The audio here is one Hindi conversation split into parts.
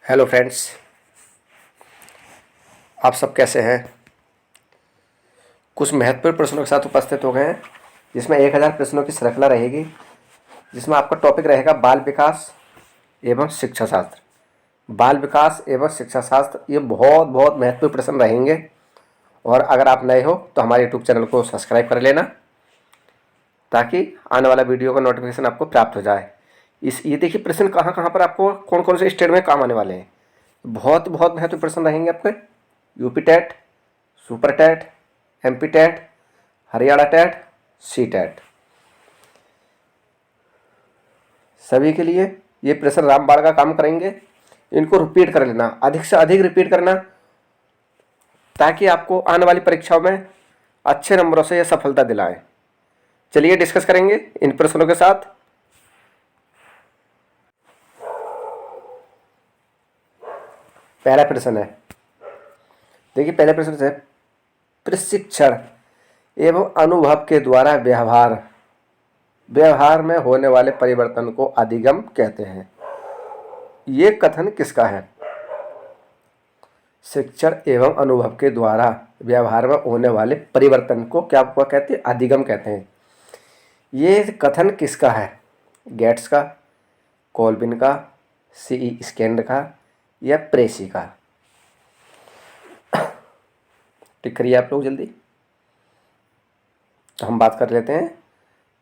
हेलो फ्रेंड्स, आप सब कैसे हैं। कुछ महत्वपूर्ण प्रश्नों के साथ उपस्थित हो गए हैं जिसमें 1000 प्रश्नों की श्रृंखला रहेगी, जिसमें आपका टॉपिक रहेगा बाल विकास एवं शिक्षा शास्त्र। बाल विकास एवं शिक्षा शास्त्र ये बहुत बहुत महत्वपूर्ण प्रश्न रहेंगे। और अगर आप नए हो तो हमारे यूट्यूब चैनल को सब्सक्राइब कर लेना, ताकि आने वाला वीडियो का नोटिफिकेशन आपको प्राप्त हो जाए। ये देखिए प्रश्न कहाँ कहाँ पर आपको कौन कौन से स्टेट में काम आने वाले हैं। बहुत बहुत महत्वपूर्ण प्रश्न रहेंगे आपके। UP TET, super TET, MP TET, Haryana TET, C TET, सभी के लिए ये प्रश्न रामबाण का काम करेंगे। इनको रिपीट कर लेना, अधिक से अधिक रिपीट करना, ताकि आपको आने वाली परीक्षाओं में अच्छे नंबरों से यह सफलता दिलाएं। चलिए डिस्कस करेंगे इन प्रश्नों के साथ। पहला प्रश्न है, देखिए पहले प्रश्न से, प्रशिक्षण एवं अनुभव के द्वारा व्यवहार में होने वाले परिवर्तन को अधिगम कहते हैं। ये कथन किसका है? शिक्षण एवं अनुभव के द्वारा व्यवहार में होने वाले परिवर्तन को क्या कहते हैं? अधिगम कहते हैं। ये कथन किसका है? गेट्स का, कोल्बिन का, सीई स्कैंड का या प्रेसी का? टिक करिए आप लोग जल्दी। तो हम बात कर लेते हैं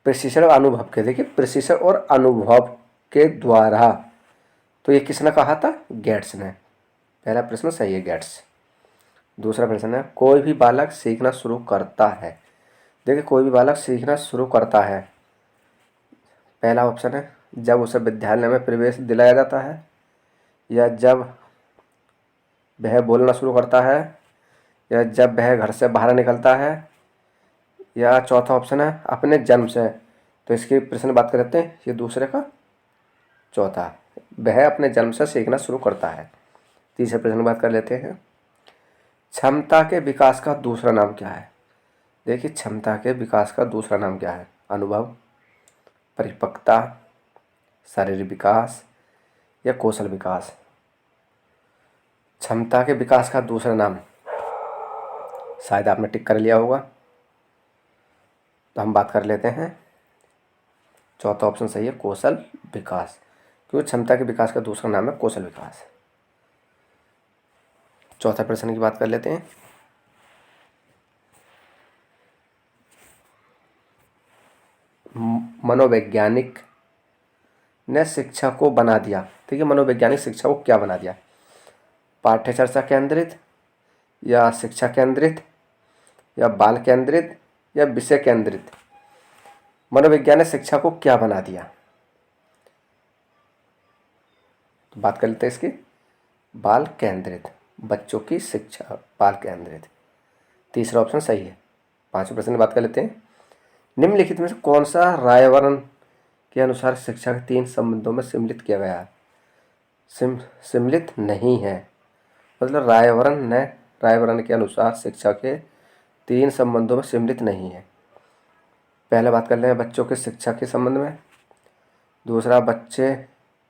प्रशिक्षण और अनुभव के। देखिए प्रशिक्षण और अनुभव के द्वारा, तो ये किसने कहा था? गेट्स ने। पहला प्रश्न सही है, गेट्स। दूसरा प्रश्न है, कोई भी बालक सीखना शुरू करता है। देखिए कोई भी बालक सीखना शुरू करता है, पहला ऑप्शन है जब उसे विद्यालय में प्रवेश दिलाया जाता है, या जब वह बोलना शुरू करता है, या जब वह घर से बाहर निकलता है, या चौथा ऑप्शन है अपने जन्म से। तो इसकी प्रश्न बात करते हैं, ये दूसरे का चौथा, वह अपने जन्म से सीखना शुरू करता है। तीसरे प्रश्न बात कर लेते हैं, क्षमता के विकास का दूसरा नाम क्या है? देखिए क्षमता के विकास का दूसरा नाम क्या है? अनुभव, परिपक्वता, शारीरिक विकास या कौशल विकास? क्षमता के विकास का दूसरा नाम, शायद आपने टिक कर लिया होगा। तो हम बात कर लेते हैं, चौथा ऑप्शन सही है, कौशल विकास, क्योंकि क्षमता के विकास का दूसरा नाम है कौशल विकास। चौथा प्रश्न की बात कर लेते हैं, मनोवैज्ञानिक ने शिक्षा को बना दिया। ठीक है, मनोवैज्ञानिक शिक्षा को क्या बना दिया? पाठ्य चर्चा केंद्रित, या शिक्षा केंद्रित, या बाल केंद्रित, या विषय केंद्रित? मनोवैज्ञानिक शिक्षा को क्या बना दिया? तो बात कर लेते हैं इसकी, बाल केंद्रित, बच्चों की शिक्षा बाल केंद्रित। तीसरा ऑप्शन सही है। पांचवें प्रश्न की बात कर लेते हैं, निम्नलिखित में से कौन सा रायवरण के अनुसार शिक्षा के 3 संबंधों में सम्मिलित किया गया है? सम्मिलित नहीं है, मतलब रायवरण के अनुसार शिक्षा के 3 संबंधों में सम्मिलित नहीं है। पहले बात कर लें बच्चों की शिक्षा के संबंध में, दूसरा बच्चे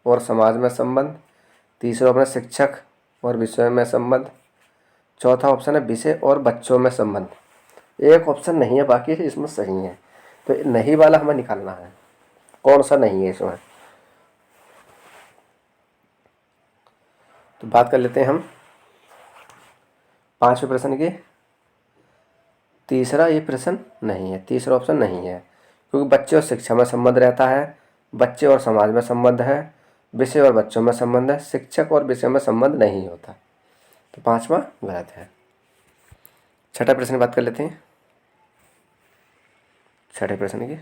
और समाज में संबंध, तीसरा ऑप्शन शिक्षक और विषय में संबंध, चौथा ऑप्शन है विषय और बच्चों में संबंध। एक ऑप्शन नहीं है, बाकी इसमें सही है। तो नहीं वाला हमें निकालना है, कौन सा नहीं है इसमें। तो बात कर लेते हैं हम पांचवें प्रश्न की। तीसरा ये प्रश्न नहीं है, तीसरा ऑप्शन नहीं है, क्योंकि बच्चे और शिक्षा में संबंध रहता है, बच्चे और समाज में संबंध है, विषय और बच्चों में संबंध है, शिक्षक और विषय में संबंध नहीं होता। तो पांचवा गलत है। छठा प्रश्न की बात कर लेते हैं। छठे प्रश्न की,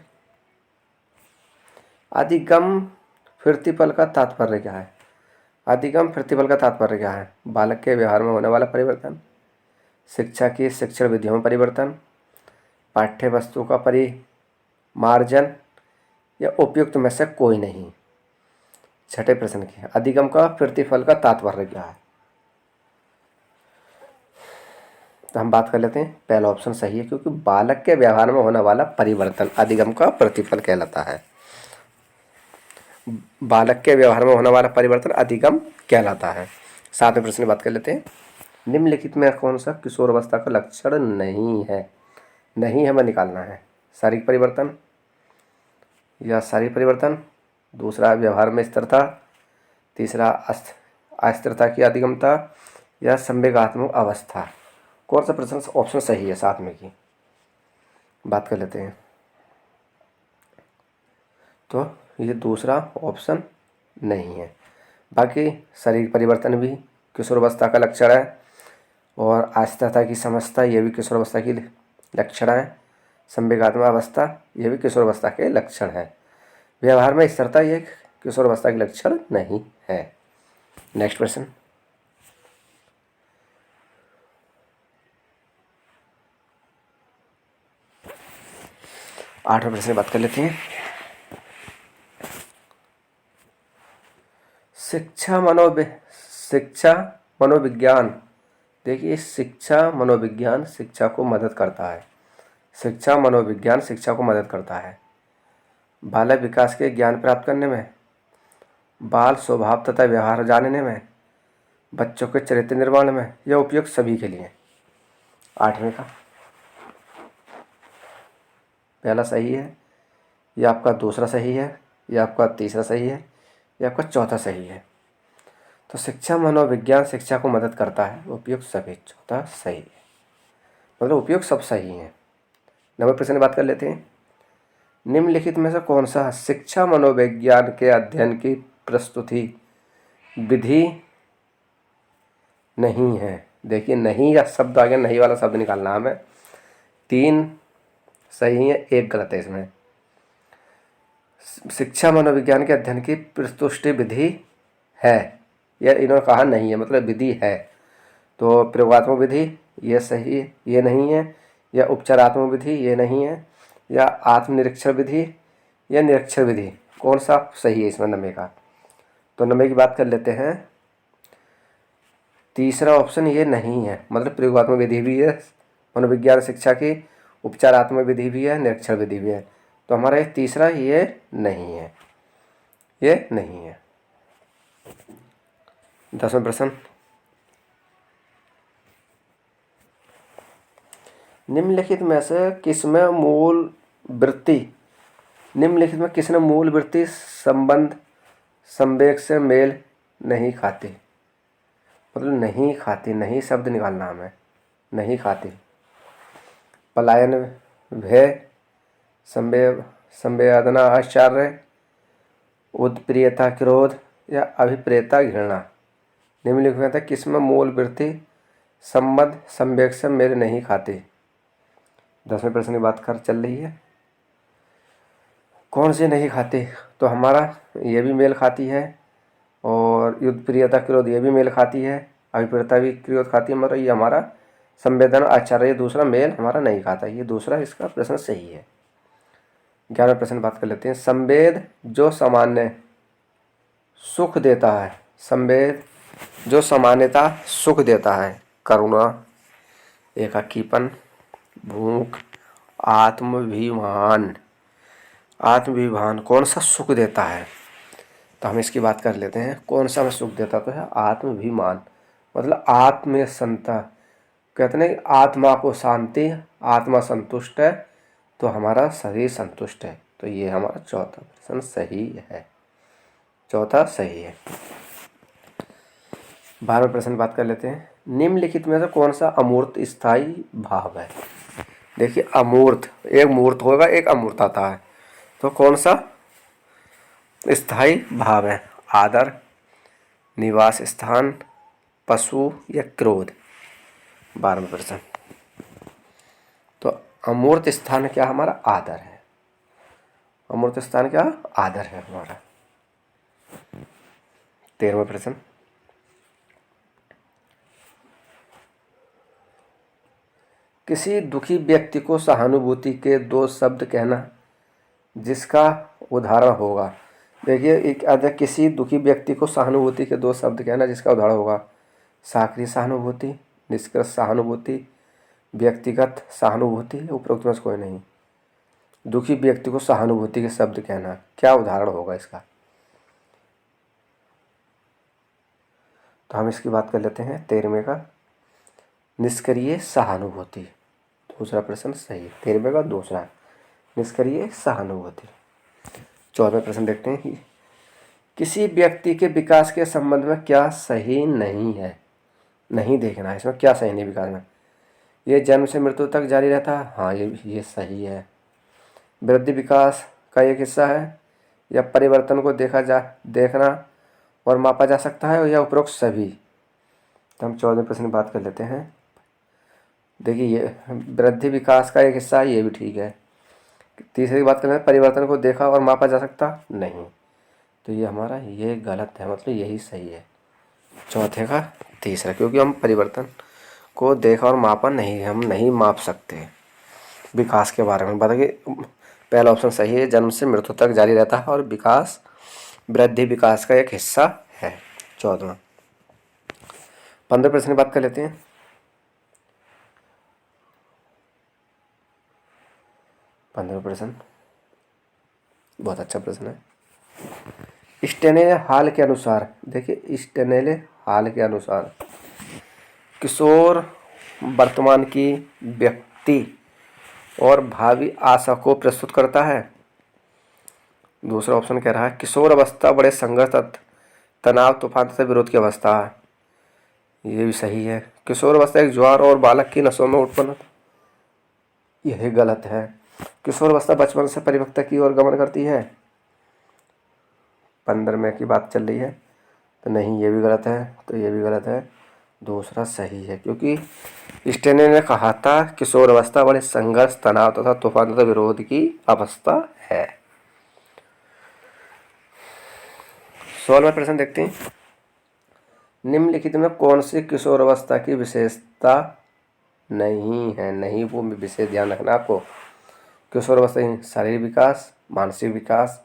अधिगम प्रतिफल का तात्पर्य क्या है? अधिगम प्रतिफल का तात्पर्य क्या है? बालक के व्यवहार में होने वाला परिवर्तन, शिक्षा की शिक्षण विधियों में परिवर्तन, पाठ्य वस्तु का परिमार्जन, या उपयुक्त में से कोई नहीं? छठे प्रश्न की, अधिगम का प्रतिफल का तात्पर्य क्या है? तो हम बात कर लेते हैं, पहला ऑप्शन सही है, क्योंकि बालक के व्यवहार में होने वाला परिवर्तन अधिगम का प्रतिफल कहलाता है। बालक के व्यवहार में होने वाला परिवर्तन अधिगम कहलाता है। साथ में प्रश्न की बात कर लेते हैं। निम्नलिखित में कौन सा किशोरावस्था का लक्षण नहीं है? नहीं हमें निकालना है। शारीरिक परिवर्तन या शारीरिक परिवर्तन, दूसरा व्यवहार में स्थिरता, तीसरा अस्थिरता की अधिगमता या संवेगात्मक अवस्था। कौन सा प्रश्न ऑप्शन सही है? साथ में की बात कर लेते हैं। तो ये दूसरा ऑप्शन नहीं है। बाकी शारीरिक परिवर्तन भी किशोरावस्था का लक्षण है और अस्थिरता की समस्या ये भी किशोरावस्था की लक्षण है। संवेगात्मक अवस्था ये भी किशोरावस्था के लक्षण है। व्यवहार में स्थिरता ये किशोरावस्था के लक्षण नहीं है। नेक्स्ट प्रश्न। आठवें प्रश्न की बात कर लेते हैं। शिक्षा मनोविज्ञान। देखिए, शिक्षा मनोविज्ञान शिक्षा को मदद करता है। शिक्षा मनोविज्ञान शिक्षा को मदद करता है बालक विकास के ज्ञान प्राप्त करने में, बाल स्वभाव तथा व्यवहार जानने में, बच्चों के चरित्र निर्माण में। यह उपयुक्त सभी के लिए। आठवें का पहला सही है, यह आपका दूसरा सही है, यह आपका तीसरा सही है, यह आपका चौथा सही है। तो शिक्षा मनोविज्ञान शिक्षा को मदद करता है, उपयुक्त सभी, चौथा सही है, मतलब उपयुक्त सब सही है। नंबर प्रश्न की बात कर लेते हैं। निम्नलिखित में से कौन सा शिक्षा मनोविज्ञान के अध्ययन की प्रस्तुति विधि नहीं है? देखिए, नहीं या शब्द आ गया, नहीं वाला शब्द निकालना है हमें। 3 सही है, 1 गलत है इसमें। शिक्षा मनोविज्ञान के अध्ययन की प्रस्तुति विधि है, यह इन्होंने कहा नहीं है, मतलब विधि है। तो प्रयोगात्मक विधि ये सही है, ये नहीं है। या उपचारात्मक विधि ये नहीं है। या आत्मनिरीक्षण विधि या निरीक्षण विधि, कौन सा सही है इसमें नंबर का? तो नंबर की बात कर लेते हैं। तीसरा ऑप्शन ये नहीं है, मतलब प्रयोगात्मक विधि भी है मनोविज्ञान शिक्षा की, उपचारात्मक विधि भी है, निरीक्षण विधि भी है। तो हमारा ये तीसरा ये नहीं है, ये नहीं है। 10वां प्रश्न। निम्नलिखित में से किसमें मूल वृत्ति संबंध संवेग से मेल नहीं खाती? मतलब नहीं खाती, नहीं शब्द निकालना हमें। नहीं खाती, पलायन, भय, संवेदना आश्चर्य, उत्प्रियता क्रोध या अभिप्रेता घृणा। निम्नलिखित में से किसमें मूल वृत्ति संबंध संवेग से मेल नहीं खाती? 10वें प्रश्न की बात कर चल रही है। कौन सी नहीं खाती? तो हमारा ये भी मेल खाती है, और युद्ध प्रियता क्रोध ये भी मेल खाती है, अभिप्रेता भी क्रोध खाती है, मतलब ये हमारा संवेदना आचार्य ये दूसरा मेल हमारा नहीं खाता, ये दूसरा इसका प्रश्न सही है। 11वें प्रश्न बात कर लेते हैं। संवेद जो सामान्य सुख देता है, संवेद जो सामान्यता सुख देता है, करुणा, एकाकीपन, भूख, आत्माभिमान कौन सा सुख देता है? तो हम इसकी बात कर लेते हैं। कौन सा हमें सुख देता तो है आत्माभिमान, मतलब आत्म संता। कहते हैं आत्मा को शांति, आत्मा संतुष्ट है तो हमारा शरीर संतुष्ट है। तो ये हमारा चौथा प्रश्न सही है, चौथा सही है। 12वें प्रश्न बात कर लेते हैं। निम्नलिखित में से कौन सा अमूर्त स्थायी भाव है? देखिए, अमूर्त, एक मूर्त होगा, एक अमूर्त आता है, तो कौन सा स्थायी भाव है? आदर, निवास स्थान, पशु या क्रोध। 12वां प्रश्न। तो अमूर्त स्थान क्या हमारा? आदर है। अमूर्त स्थान क्या? आदर है हमारा। 13वां प्रश्न। किसी दुखी व्यक्ति को सहानुभूति के 2 शब्द कहना जिसका उदाहरण होगा। देखिए, एक अधिक किसी दुखी व्यक्ति को सहानुभूति के 2 शब्द कहना जिसका उदाहरण होगा। सक्रिय सहानुभूति, निष्क्रिय सहानुभूति, व्यक्तिगत सहानुभूति, उपरोक्त में से कोई नहीं। दुखी व्यक्ति को सहानुभूति के शब्द कहना, क्या उदाहरण होगा इसका? तो हम इसकी बात कर लेते हैं 13वें का, निष्क्रिय सहानुभूति। दूसरा प्रश्न सही है, 13वें का दूसरा, निष्क्रिय सहानुभूति। 14वें प्रश्न देखते हैं, किसी व्यक्ति के विकास के संबंध में क्या सही नहीं है। नहीं देखना है इसमें क्या सही नहीं विकास में। ये जन्म से मृत्यु तक जारी रहता है, हाँ ये सही है। वृद्धि विकास का एक हिस्सा है, या परिवर्तन को देखना और मापा जा सकता है, या उपरोक्त सभी। तो हम 14वें प्रश्न की बात कर लेते हैं। देखिए ये वृद्धि विकास का एक हिस्सा है, ये भी ठीक है। तीसरे की बात करें, परिवर्तन को देखा और मापा जा सकता नहीं, तो ये हमारा ये गलत है, मतलब यही सही है। चौथे का तीसरा, क्योंकि हम परिवर्तन को देखा और मापा नहीं, हम नहीं माप सकते विकास के बारे में। बताइए, पहला ऑप्शन सही है, जन्म से मृत्यु तक जारी रहता है और विकास वृद्धि विकास का एक हिस्सा है। 14वां। 15 प्रश्न की बात कर लेते हैं। 15 प्रश्न बहुत अच्छा प्रश्न है। स्टेनेले हाल के अनुसार, देखिए स्टेनेले हाल के अनुसार किशोर वर्तमान की व्यक्ति और भावी आशा को प्रस्तुत करता है। दूसरा ऑप्शन कह रहा है किशोर अवस्था बड़े संघर्ष, तनाव, तूफान तथा विरोध की अवस्था है, ये भी सही है। किशोर अवस्था एक ज्वार और बालक की नसों में उत्पन्न, यह गलत है। किशोर अवस्था बचपन से परिपक्वता की ओर गमन करती है, 15वें की बात चल रही है, तो नहीं ये भी गलत है, तो ये भी गलत है। दूसरा सही है, क्योंकि स्टेने ने कहा था किशोर अवस्था बड़े संघर्ष, तनाव तथा तूफान तथा विरोध की अवस्था है। 16वां प्रश्न देखते हैं। निम्नलिखित में कौन सी किशोर अवस्था की विशेषता नहीं है। नहीं वो विशेष ध्यान रखना आपको। किशोर अवस्था शारीरिक विकास, मानसिक विकास,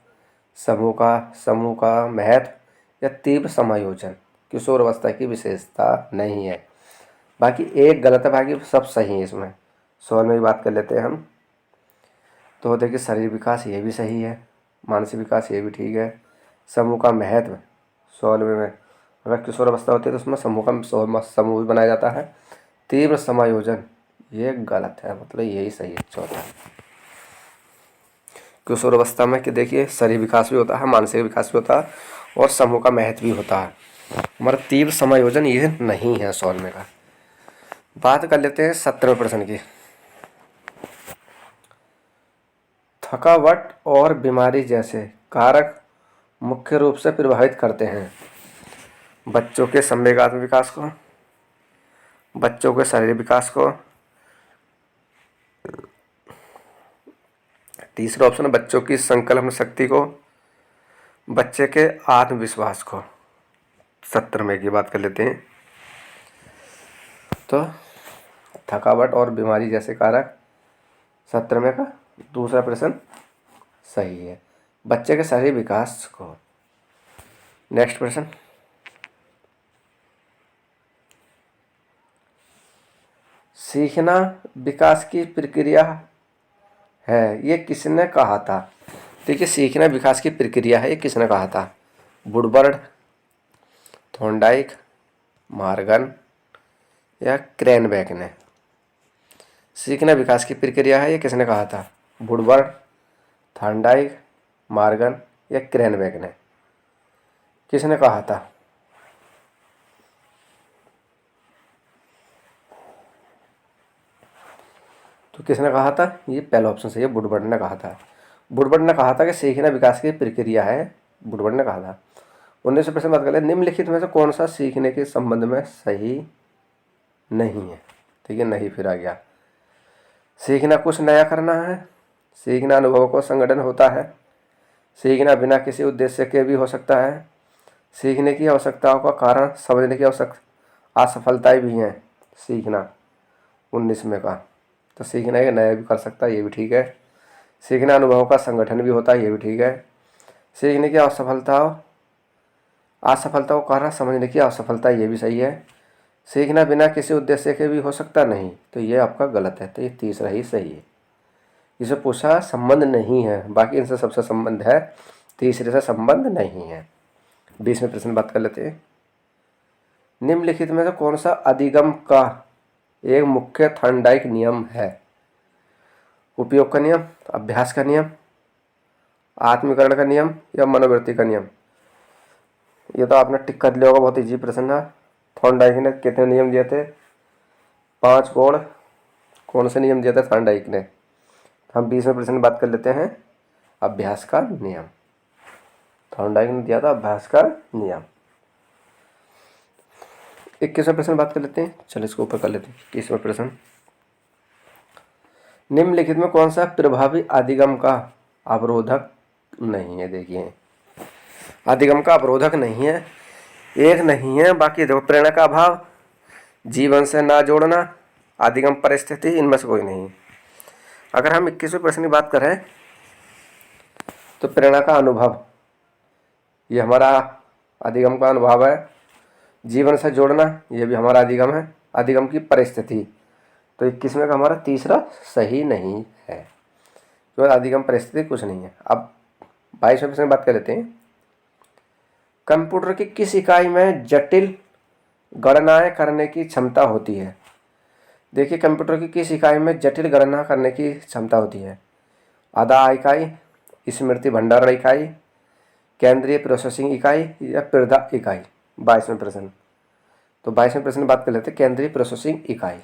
समूह का महत्व या तीव्र समायोजन किशोर अवस्था की विशेषता नहीं है। बाकी एक गलत है, बाकी सब सही है इसमें। 16वें की बात कर लेते हैं हम। तो देखिए शारीरिक विकास ये भी सही है, मानसिक विकास ये भी ठीक है, समूह का महत्व 16वें में अगर किशोर अवस्था होती है तो उसमें समूह भी बनाया जाता है। तीव्र समायोजन ये गलत है, मतलब यही सही है। चौथा किशोर अवस्था में कि देखिए शारीरिक विकास भी होता है, मानसिक विकास भी होता है और समूह का महत्व भी होता है। हमारा तीव्र समायोजन ये नहीं है 16वें का। बात कर लेते हैं 17वें प्रश्न की। थकावट और बीमारी जैसे कारक मुख्य रूप से प्रभावित करते हैं बच्चों के संवेगात्मक विकास को, बच्चों के शारीरिक विकास को। तीसरा ऑप्शन है बच्चों की संकल्पन शक्ति को, बच्चे के आत्मविश्वास को। 17वें की बात कर लेते हैं। तो थकावट और बीमारी जैसे कारक 17वें का दूसरा प्रश्न सही है, बच्चे के शारीरिक विकास को। नेक्स्ट प्रश्न, सीखना विकास की प्रक्रिया है, ये किसने कहा था। देखिए सीखना विकास की प्रक्रिया है, ये किसने कहा था। वुडवर्ड, थॉर्नडाइक, मॉर्गन या क्रेनबेक ने। सीखना विकास की प्रक्रिया है, ये किसने कहा था। वुडवर्ड, थॉर्नडाइक, मॉर्गन या क्रेनबेक ने, किसने कहा था। तो किसने कहा था, ये पहला ऑप्शन सही है, वुडवर्ड ने कहा था। वुडवर्ड ने कहा था कि सीखना विकास की प्रक्रिया है, वुडवर्ड ने कहा था। 19 प्रश्न बात करें, निम्नलिखित में से कौन सा सीखने के संबंध में सही नहीं है। ठीक है, नहीं फिर आ गया। सीखना कुछ नया करना है, सीखना अनुभव को संगठन होता है, सीखना बिना किसी उद्देश्य के भी हो सकता है, सीखने की आवश्यकताओं का कारण समझने की असफलताएं भी हैं। सीखना 19 में का, तो सीखना है नया भी कर सकता है, ये भी ठीक है। सीखना अनुभव का संगठन भी होता है, ये भी ठीक है। सीखने की असफलताओं को कारण समझने की असफलता, ये भी सही है। सीखना बिना किसी उद्देश्य के भी हो सकता नहीं, तो ये आपका गलत है, तो ये तीसरा ही सही है। इसे पूछा संबंध नहीं है, बाकी इनसे सबसे संबंध है, तीसरे से संबंध नहीं है। 20वें प्रश्न बात कर लेते हैं। निम्नलिखित में से कौन सा अधिगम का एक मुख्य थॉर्नडाइक नियम है? उपयोग का नियम, अभ्यास का नियम, आत्मीकरण का नियम या मनोवृत्ति का नियम? ये तो आपने टिक कर लिया होगा, बहुत इजी प्रश्न है। थॉर्नडाइक ने कितने नियम दिए थे? 5 गुण। कौन से नियम दिए थे थॉर्नडाइक ने? हम 20वें बात कर लेते हैं, अभ्यास का नियम। थॉर्नडाइक ने दिया था अभ्यास का नियम। 21वें प्रश्न बात कर लेते हैं। चलो इसको ऊपर कर लेते हैं। 21वां प्रश्न, निम्नलिखित में कौन सा प्रभावी अधिगम का अवरोधक नहीं है? देखिए, अधिगम का अवरोधक नहीं है, एक नहीं है, बाकी देखो प्रेरणा का अभाव, जीवन से ना जोड़ना, अधिगम परिस्थिति, इनमें से कोई नहीं। अगर हम 21वें प्रश्न की बात करें तो प्रेरणा का अनुभव, ये हमारा अधिगम का अनुभव है। जीवन से जोड़ना, ये भी हमारा अधिगम है। अधिगम की परिस्थिति, तो 21वें का हमारा तीसरा सही नहीं है, क्योंकि अधिगम परिस्थिति कुछ नहीं है। अब 22वें प्रश्न की बात कर लेते हैं। कंप्यूटर की किस इकाई में जटिल गणनाएं करने की क्षमता होती है? देखिए, कंप्यूटर की किस इकाई में जटिल गणना करने की क्षमता होती है? आधा इकाई, स्मृति भंडारण इकाई, केंद्रीय प्रोसेसिंग इकाई या पृथा इकाई? 22वें प्रश्न, तो 22वें प्रश्न बात कर लेते हैं, केंद्रीय प्रोसेसिंग इकाई।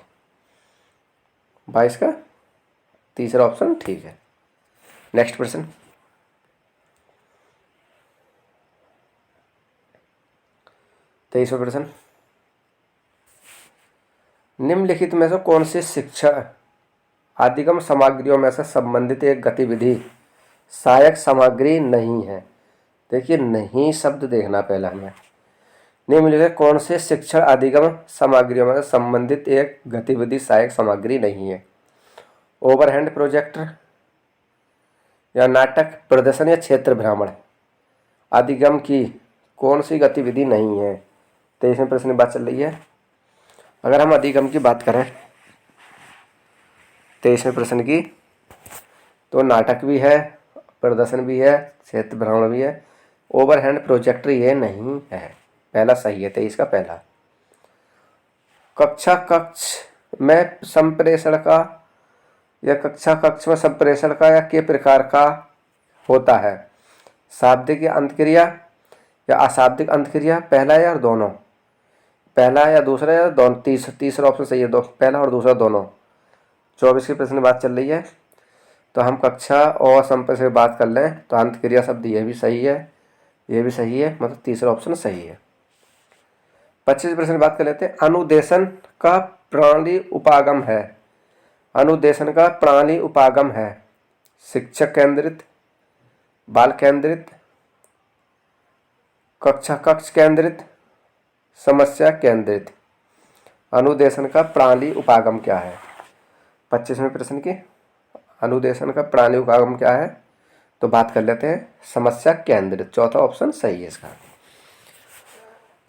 22 का तीसरा ऑप्शन ठीक है। नेक्स्ट प्रश्न, 23वां प्रश्न, निम्नलिखित में से कौन सी शिक्षा अधिगम सामग्रियों में से संबंधित एक गतिविधि सहायक सामग्री नहीं है? देखिए, नहीं शब्द देखना पहला हमें। निम्नलिखित कौन से शिक्षण अधिगम सामग्रियों में से संबंधित एक गतिविधि सहायक सामग्री नहीं है? ओवरहेड प्रोजेक्टर या नाटक प्रदर्शन या क्षेत्र भ्रमण? अधिगम की कौन सी गतिविधि नहीं है? 23वें प्रश्न की बात चल रही है। अगर हम अधिगम की बात करें 23वें प्रश्न की, तो नाटक भी है, प्रदर्शन भी है, क्षेत्र भ्रमण भी है, ओवरहेड प्रोजेक्टर ये नहीं है। पहला सही है, 23 का पहला। कक्षा कक्ष में संप्रेषण का या कक्षा कक्ष में संप्रेषण का या के प्रकार का होता है? शाब्दिक या अंतक्रिया या अशाब्दिक अंतक्रिया? पहला या दोनों? पहला या दूसरा या दोनों? तीसरा ऑप्शन सही है, दो पहला और दूसरा दोनों। 24 के प्रश्न बात चल रही है, तो हम कक्षा और संप्रेषण की बात कर लें तो अंतक्रिया शब्द ये भी सही है, ये भी सही है, मतलब तीसरा ऑप्शन सही है। 25 प्रश्न बात कर लेते हैं। अनुदेशन का प्रणाली उपागम है? अनुदेशन का प्रणाली उपागम है शिक्षक केंद्रित, बाल केंद्रित, कक्षा कक्ष केंद्रित, समस्या केंद्रित? अनुदेशन का प्रणाली उपागम क्या है? 25वें प्रश्न की, अनुदेशन का प्रणाली उपागम क्या है? तो बात कर लेते हैं समस्या केंद्रित, चौथा ऑप्शन सही है इसका।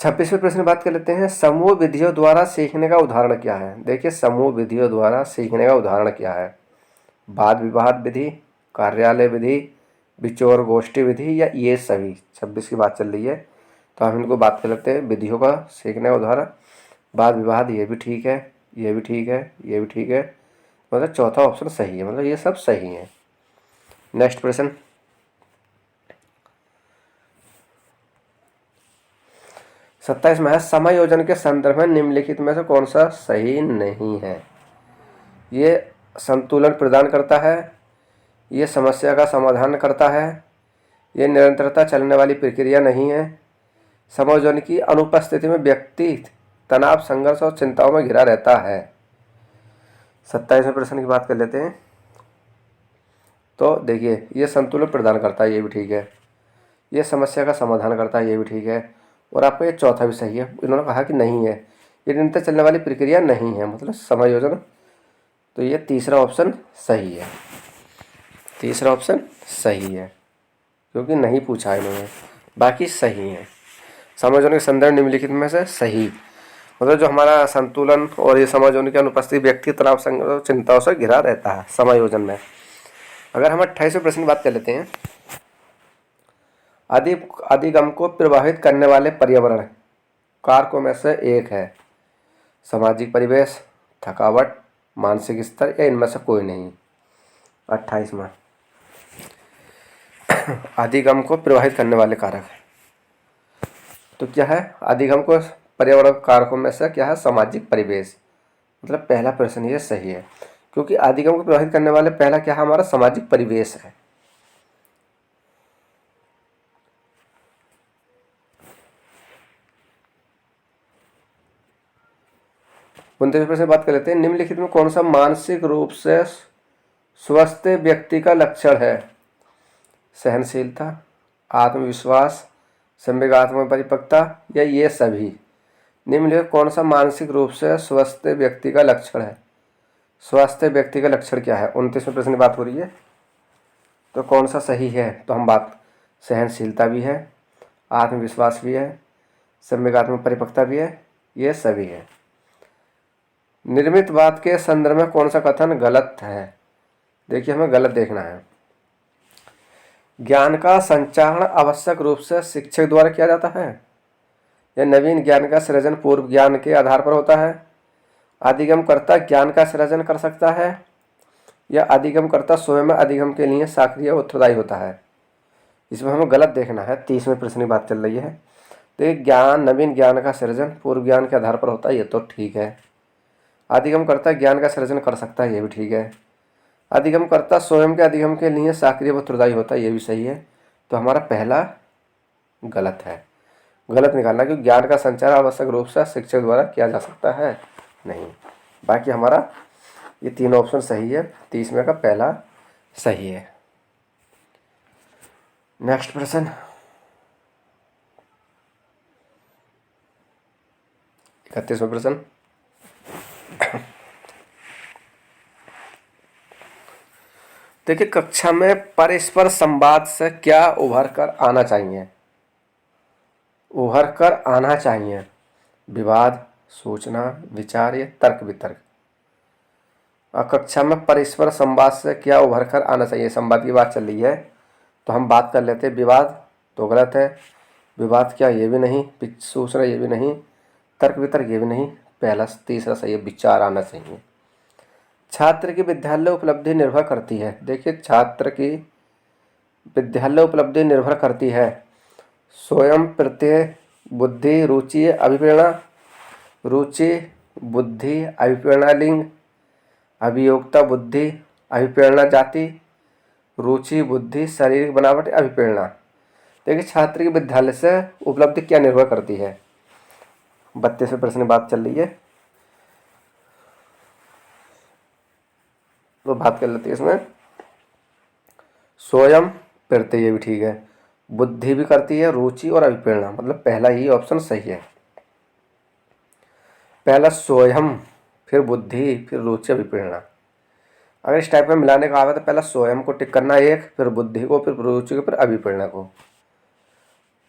26वें प्रश्न बात कर लेते हैं। समूह विधियों द्वारा सीखने का उदाहरण क्या है? देखिए, समूह विधियों द्वारा सीखने का उदाहरण क्या है? वाद विवाद विधि, कार्यालय विधि, विचोर गोष्ठी विधि या ये सभी? 26 की बात चल रही है, तो हम इनको बात कर लेते हैं। विधियों का सीखने का उदाहरण वाद विवाद, ये भी ठीक है, ये भी ठीक है, ये भी ठीक है, मतलब चौथा ऑप्शन सही है, मतलब ये सब सही है। नेक्स्ट प्रश्न, 27 में है, समायोजन के संदर्भ में निम्नलिखित में से कौन सा सही नहीं है? ये संतुलन प्रदान करता है, ये समस्या का समाधान करता है, ये निरंतरता चलने वाली प्रक्रिया नहीं है, समायोजन की अनुपस्थिति में व्यक्ति तनाव, संघर्ष और चिंताओं में घिरा रहता है। 27वें प्रश्न की बात कर लेते हैं। तो देखिए, ये संतुलन प्रदान करता है, ये भी ठीक है, ये समस्या का समाधान करता है, ये भी ठीक है, और आपका ये चौथा भी सही है। इन्होंने कहा कि नहीं है, ये निरंतर चलने वाली प्रक्रिया नहीं है, मतलब समायोजन, तो ये तीसरा ऑप्शन सही है, तीसरा ऑप्शन सही है, क्योंकि नहीं पूछा है इन्होंने, बाकी सही है। समायोजन के संदर्भ निम्नलिखित में से सही, मतलब जो हमारा संतुलन और ये समायोजन की अनुपस्थिति व्यक्ति तनाव, संघर्ष, चिंताओं से घिरा रहता है समायोजन में। अगर हम 28वें प्रश्न की बात कर लेते हैं। अधिगम को प्रभावित करने वाले पर्यावरण कारकों में से एक है। सामाजिक परिवेश, थकावट, मानसिक स्तर या इनमें से कोई नहीं। 28वां, अधिगम को प्रभावित करने वाले कारक। तो क्या है अधिगम को पर्यावरण कारकों में से क्या है? सामाजिक परिवेश। मतलब पहला प्रश्न ये सही है, क्योंकि अधिगम को प्रभावित करने वाले पहला क्या है? हमारा सामाजिक परिवेश है। उनतीसवें प्रश्न बात कर लेते हैं। निम्नलिखित में कौन सा मानसिक रूप से स्वस्थ व्यक्ति का लक्षण है? सहनशीलता, आत्मविश्वास, संवेगात्मक परिपक्वता या ये सभी। निम्नलिखित कौन सा मानसिक रूप से स्वस्थ व्यक्ति का लक्षण है? स्वस्थ व्यक्ति का लक्षण क्या है? 29वें प्रश्न की बात हो रही है, तो कौन सा सही है? तो हम बात सहनशीलता भी है, आत्मविश्वास भी है, संवेगात्मक परिपक्वता भी है, ये सभी है। निर्मित बात के संदर्भ में कौन सा कथन गलत है? देखिए हमें गलत देखना है। ज्ञान का संचारण आवश्यक रूप से शिक्षक द्वारा किया जाता है या नवीन ज्ञान का सृजन पूर्व ज्ञान के आधार पर होता है? अधिगमकर्ता ज्ञान का सृजन कर सकता है या अधिगमकर्ता स्वयं अधिगम के लिए सक्रिय उत्तरदायी होता है? इसमें हमें गलत देखना है। 30वें प्रश्न की बात चल रही है। तो ज्ञान नवीन ज्ञान का सृजन पूर्व ज्ञान के आधार पर होता है, ये तो ठीक है। अधिगमकर्ता ज्ञान का सृजन कर सकता है, ये भी ठीक है। अधिगमकर्ता स्वयं के अधिगम के लिए सक्रिय व उत्तरदायी होता है, ये भी सही है। तो हमारा पहला गलत है, गलत निकालना, क्योंकि ज्ञान का संचार आवश्यक रूप से शिक्षक द्वारा किया जा सकता है नहीं। बाकी हमारा ये तीनों ऑप्शन सही है। 30वें का पहला सही है। नेक्स्ट प्रश्न 31वां प्रश्न। देखिए कक्षा में परस्पर संवाद से क्या उभर कर आना चाहिए? उभर कर आना चाहिए विवाद, सूचना, विचार या तर्क वितर्क। और कक्षा में परस्पर संवाद से क्या उभर कर आना चाहिए? संवाद की बात चल रही है, तो हम बात कर लेते हैं विवाद, तो गलत है। विवाद क्या? ये भी नहीं। सूचना ये भी नहीं। तर्क वितर्क ये भी नहीं। पहला तीसरा सही है, विचार आना चाहिए। छात्र की विद्यालय उपलब्धि निर्भर करती है। देखिए छात्र की विद्यालय उपलब्धि निर्भर करती है स्वयं प्रत्यय, बुद्धि, रुचि, अभिप्रेरणा। रुचि, बुद्धि, अभिप्रेरणा लिंग, अभियोक्ता, बुद्धि, अभिप्रेरणा जाति, रुचि, बुद्धि, शारीरिक बनावट, अभिप्रेरणा। देखिए छात्र की विद्यालय से उपलब्धि क्या निर्भर करती है? 32वें प्रश्न की बात चल रही है, तो बात कर लेते हैं इसमें। स्वयं प्रत्यय ये भी ठीक है, बुद्धि भी करती है, रुचि और अभिप्रेरणा, मतलब पहला ही ऑप्शन सही है। पहला स्वयं, फिर बुद्धि, फिर रुचि, अभिप्रेरणा। अगर इस टाइप में मिलाने का आवे तो पहला स्वयं को टिक करना एक, फिर बुद्धि को, फिर रुचि को, फिर अभिप्रेरणा को।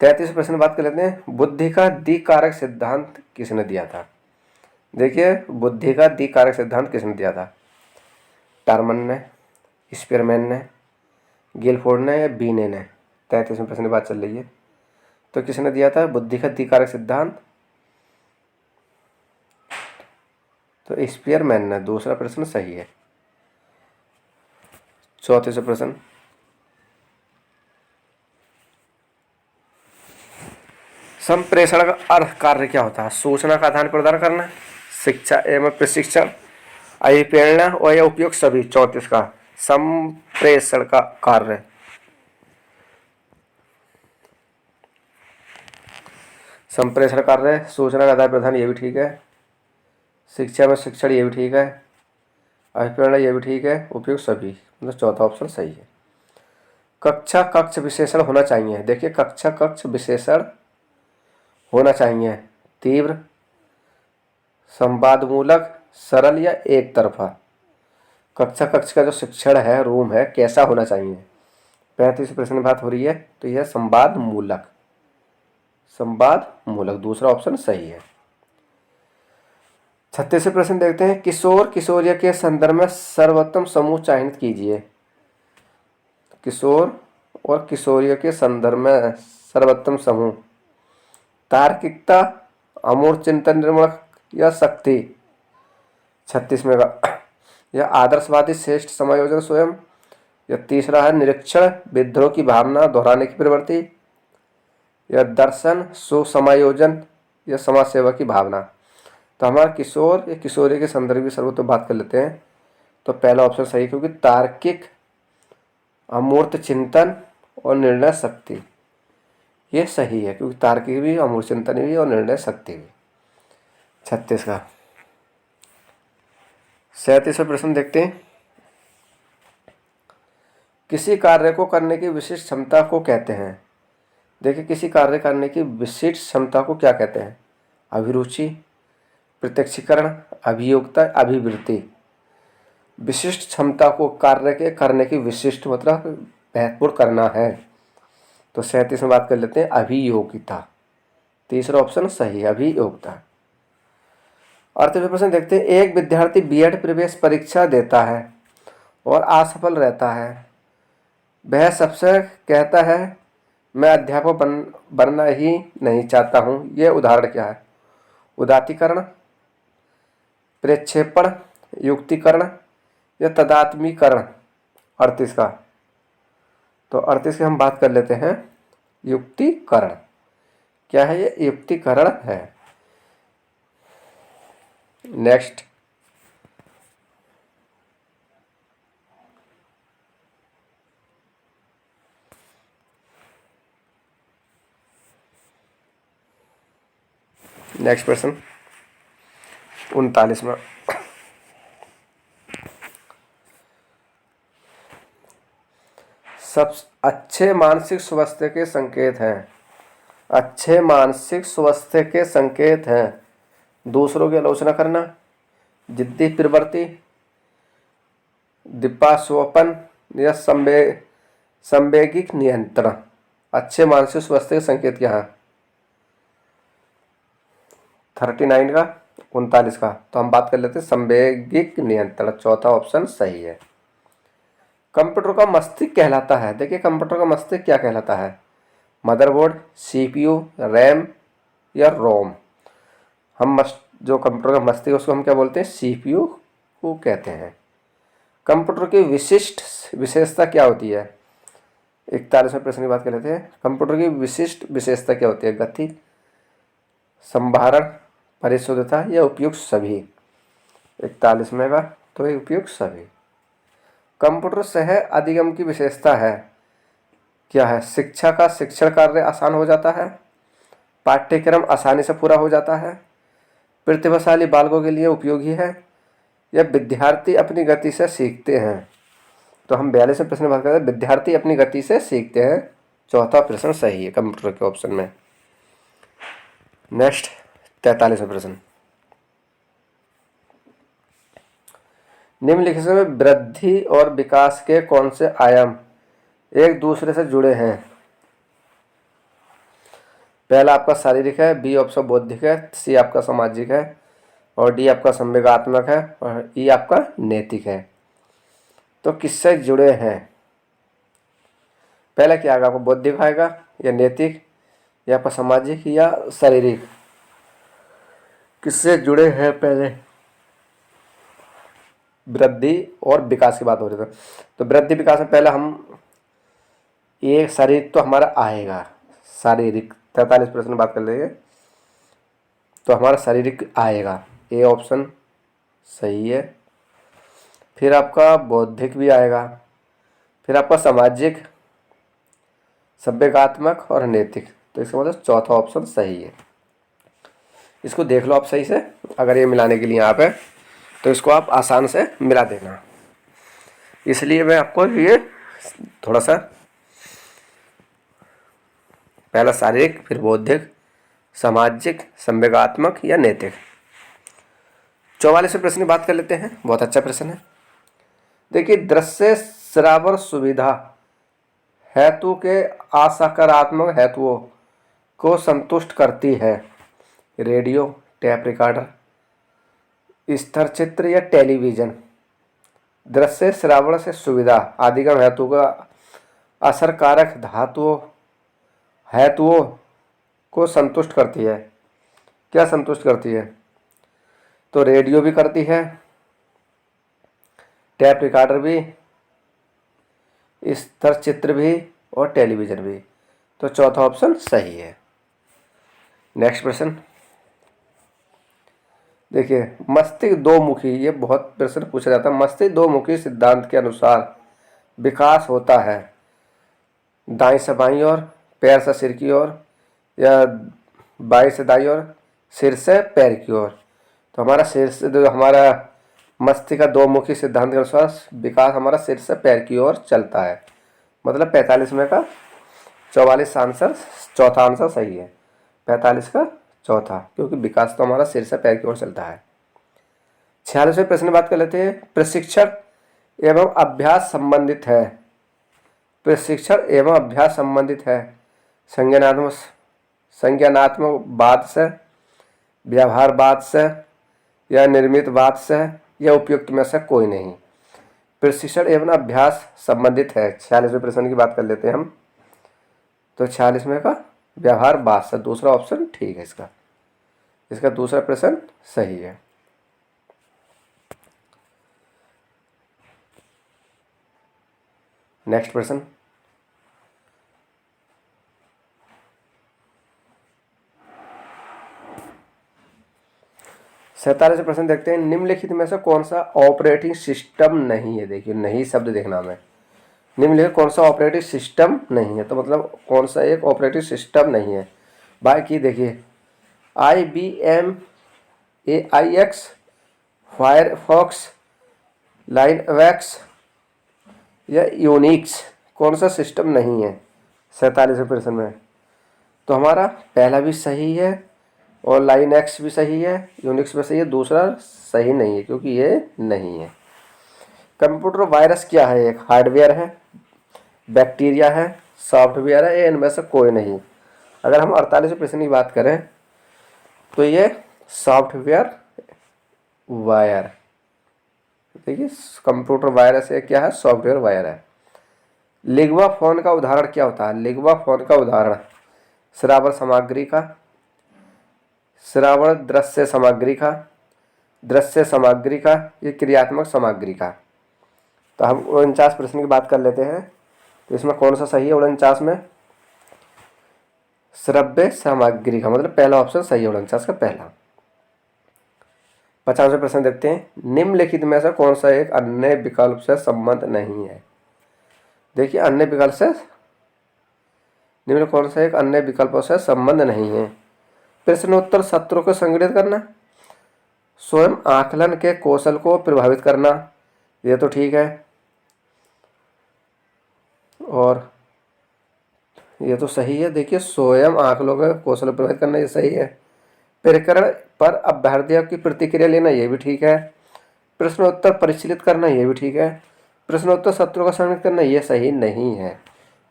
33 प्रश्न बात कर लेते हैं। बुद्धि का द्विकारक सिद्धांत किसने दिया था? देखिए बुद्धि का द्विकारक सिद्धांत किसने दिया था? टर्मन ने, स्पीयरमैन ने, गिलफोर्ड ने या बीने ने? 33वें प्रश्न की बात चल रही है, तो किसने दिया था बुद्धि का द्विकारक सिद्धांत? तो स्पीयरमैन ने। दूसरा प्रश्न सही है। 34वां प्रश्न। संप्रेषण का अर्थ कार्य क्या होता है? सूचना का आदान प्रदान करना, शिक्षा एवं प्रशिक्षण, अभिप्रेरणा और या उपयोग सभी। 34 का संप्रेषण का कार्य। संप्रेषण कार्य, सूचना का आदान प्रदान, ये भी ठीक है। शिक्षा में शिक्षण, ये भी ठीक है। अभिप्रेरणा, ये भी ठीक है। उपयोग सभी, मतलब चौथा ऑप्शन सही है। कक्षा कक्ष विशेषण होना चाहिए। देखिए कक्षा कक्ष विशेषण होना चाहिए तीव्र, संवादमूलक, सरल या एक तरफा। कक्षा कक्ष का जो शिक्षण है, रूम है, कैसा होना चाहिए? 35 प्रश्न में बात हो रही है, तो यह संवादमूलक। संवादमूलक दूसरा ऑप्शन सही है। 36 प्रश्न देखते हैं। किशोर किशोरिया के संदर्भ में सर्वोत्तम समूह चयनित कीजिए। किशोर और किशोरिया के संदर्भ में सर्वोत्तम समूह। तार्किकता, अमूर्त चिंतन निर्मल या शक्ति। 36वें का यह आदर्शवादी श्रेष्ठ समायोजन स्वयं। यह तीसरा है निरीक्षण विद्रोह की भावना दोहराने की प्रवृत्ति। यह दर्शन सुसमायोजन या समाज सेवा की भावना। तो हमारा किशोर या किशोरी के संदर्भ में सर्वोत्तम बात कर लेते हैं। तो पहला ऑप्शन सही है, क्योंकि तार्किक अमूर्त चिंतन और निर्णय शक्ति ये सही है, क्योंकि तार्किक भी अमूर्त चिंतन भी और निर्णय शक्ति भी। 36 का 37वां प्रश्न देखते हैं। किसी कार्य को करने की विशिष्ट क्षमता को कहते हैं। देखिए, किसी कार्य करने की विशिष्ट क्षमता को क्या कहते हैं? अभिरुचि, प्रत्यक्षीकरण, अभियोगिता, अभिवृत्ति। विशिष्ट क्षमता को कार्य के करने की विशिष्ट मतलब महत्वपूर्ण करना है। तो 37 में बात कर लेते हैं अभियोगिता। तीसरा ऑप्शन सही है, अभियोगिता। 38वां प्रश्न देखते हैं। एक विद्यार्थी बीएड प्रवेश परीक्षा देता है और असफल रहता है। वह सबसे कहता है मैं अध्यापक बनना ही नहीं चाहता हूँ। यह उदाहरण क्या है? उदात्तीकरण, प्रक्षेपण, युक्तिकरण या तदात्मीकरण। 38 का तो 38 की हम बात कर लेते हैं युक्तिकरण। क्या है ये? युक्तिकरण है। नेक्स्ट प्रश्न 39वां। सब अच्छे मानसिक स्वास्थ्य के संकेत हैं। अच्छे मानसिक स्वास्थ्य के संकेत हैं दूसरों की आलोचना करना, जिद्दी प्रवृत्ति, दिपास्वपन या संवेगिक नियंत्रण। अच्छे मानसिक स्वास्थ्य के संकेत क्या हैं? 39 का 39 का तो हम बात कर लेते हैं संवेगिक नियंत्रण। चौथा ऑप्शन सही है। कंप्यूटर का मस्तिष्क कहलाता है। देखिए, कंप्यूटर का मस्तिष्क क्या कहलाता है? मदरबोर्ड, सीपीयू, रैम या रोम। हम जो कंप्यूटर का मस्तिष्क उसको हम क्या बोलते हैं? सीपीयू को कहते हैं। कंप्यूटर की विशिष्ट विशेषता क्या होती है? 41वें प्रश्न की बात कर लेते हैं। कंप्यूटर की विशिष्ट विशेषता क्या होती है? गति, संभारण, परिशुद्धता या उपयुक्त सभी। 41वें का तो उपयुक्त सभी। कंप्यूटर सह अधिगम की विशेषता है क्या है? शिक्षा का शिक्षण कार्य आसान हो जाता है, पाठ्यक्रम आसानी से पूरा हो जाता है, प्रतिभाशाली बालकों के लिए उपयोगी है या विद्यार्थी अपनी गति से सीखते हैं। तो हम 42वें प्रश्न में बात करते हैं विद्यार्थी अपनी गति से सीखते हैं। चौथा प्रश्न सही है कंप्यूटर के ऑप्शन में। नेक्स्ट 43वां प्रश्न। निम्नलिखित में वृद्धि और विकास के कौन से आयाम एक दूसरे से जुड़े हैं? पहला आपका शारीरिक है, बी ऑप्शन बौद्धिक है, सी आपका सामाजिक है और डी आपका संवेगात्मक है और ई आपका नैतिक है। तो किससे जुड़े हैं? पहला क्या आएगा? आपको बौद्धिक आएगा या नैतिक या आपका सामाजिक या शारीरिक? किससे जुड़े हैं? पहले वृद्धि और विकास की बात हो रही है। तो वृद्धि विकास में पहले हम ये शारीरिक तो हमारा आएगा। शारीरिक 43 प्रश्न बात कर लेंगे तो हमारा शारीरिक आएगा। ए ऑप्शन सही है। फिर आपका बौद्धिक भी आएगा, फिर आपका सामाजिक, संवेगात्मक और नैतिक। तो इसका मतलब चौथा ऑप्शन सही है। इसको देख लो आप सही से। अगर ये मिलाने के लिए यहाँ पे तो इसको आप आसान से मिला देना। इसलिए मैं आपको ये थोड़ा सा पहला शारीरिक, फिर बौद्धिक, सामाजिक, संवेगात्मक या नैतिक। 44वें प्रश्न की बात कर लेते हैं। बहुत अच्छा प्रश्न है। देखिए, दृश्य श्राव्य सुविधा हेतु के असकारात्मक हेतुओं को संतुष्ट करती है। रेडियो, टेप रिकॉर्डर, स्थिर चित्र या टेलीविजन। दृश्य श्रावण से सुविधा आदिगम हेतु का असरकारक हेतुओं को संतुष्ट करती है। क्या संतुष्ट करती है? तो रेडियो भी करती है, टैप रिकॉर्डर भी, स्तर चित्र भी और टेलीविज़न भी। तो चौथा ऑप्शन सही है। नेक्स्ट प्रश्न देखिए, मस्तिष्क दो मुखी, ये बहुत प्रश्न पूछा जाता है। मस्तिष्क दो मुखी सिद्धांत के अनुसार विकास होता है दाएं से बाईं ओर, पैर से सिर की ओर, या बाएं से दाईं ओर, सिर से पैर की ओर। तो हमारा सिर से जो हमारा मस्तिष्क का दो मुखी सिद्धांत के अनुसार विकास हमारा सिर से पैर की ओर चलता है। मतलब 45 में का 44 आंसर, चौथा आंसर सही है। 45 का चौथा, क्योंकि विकास तो हमारा सिर से पैर की ओर चलता है। 46वें प्रश्न बात कर लेते हैं। प्रशिक्षण एवं अभ्यास संबंधित है। प्रशिक्षण एवं अभ्यास संबंधित है संज्ञानात्मकवाद से, व्यवहारवाद से, या निर्मितवाद से, या उपयुक्त में से कोई नहीं। प्रशिक्षण एवं अभ्यास संबंधित है। 46वें प्रश्न की बात कर लेते हैं हम। तो 46वें का व्यवहारवाद से, दूसरा ऑप्शन ठीक है इसका दूसरा प्रश्न सही है। नेक्स्ट प्रश्न, सैंतालीस प्रश्न देखते हैं। निम्नलिखित में से कौन सा ऑपरेटिंग सिस्टम नहीं है? देखिए, नहीं शब्द देखना हमें। निम्नलिखित कौन सा ऑपरेटिंग सिस्टम नहीं है? तो मतलब कौन सा एक ऑपरेटिंग सिस्टम नहीं है? बाकी देखिए, IBM AIX, फायरफॉक्स, लाइनएक्स या यूनिक्स, कौन सा सिस्टम नहीं है 47वें प्रश्न में? तो हमारा पहला भी सही है और लाइनएक्स भी सही है, यूनिक्स भी सही है, दूसरा सही नहीं है क्योंकि ये नहीं है। कंप्यूटर वायरस क्या है? एक हार्डवेयर है, बैक्टीरिया है, सॉफ्टवेयर है, या इनमें से कोई नहीं? अगर हम 48वें प्रश्न की बात करें तो ये सॉफ्टवेयर वायर, देखिए कंप्यूटर वायरस है, क्या है? सॉफ्टवेयर वायर है। लिगवा फोन का उदाहरण क्या होता है? लिगवा फोन का उदाहरण श्रावण सामग्री का, श्रावण दृश्य सामग्री का, दृश्य सामग्री का, ये क्रियात्मक सामग्री का। तो हम 49 प्रश्न की बात कर लेते हैं। तो इसमें कौन सा सही है 49 में? श्रव्य सामग्री का, मतलब पहला ऑप्शन सही है 49 का पहला। 50वें प्रश्न देखते हैं। निम्नलिखित में से कौन सा एक अन्य विकल्प से संबंध नहीं है? देखिए, अन्य विकल्प से निम्न कौन सा एक अन्य विकल्पों से संबंध नहीं है? प्रश्नोत्तर सत्रों को संगठित करना, स्वयं आकलन के कौशल को प्रभावित करना, ये तो ठीक है, और ये तो सही है। देखिए, स्वयं आकलन के कौशल प्रभावित करना, ये सही है। प्रकरण पर अभ्यर्थियों की प्रतिक्रिया लेना, ये भी ठीक है। प्रश्नोत्तर परिशीलित करना, ये भी ठीक है। प्रश्नोत्तर सत्रों का संगठित करना, ये सही नहीं है।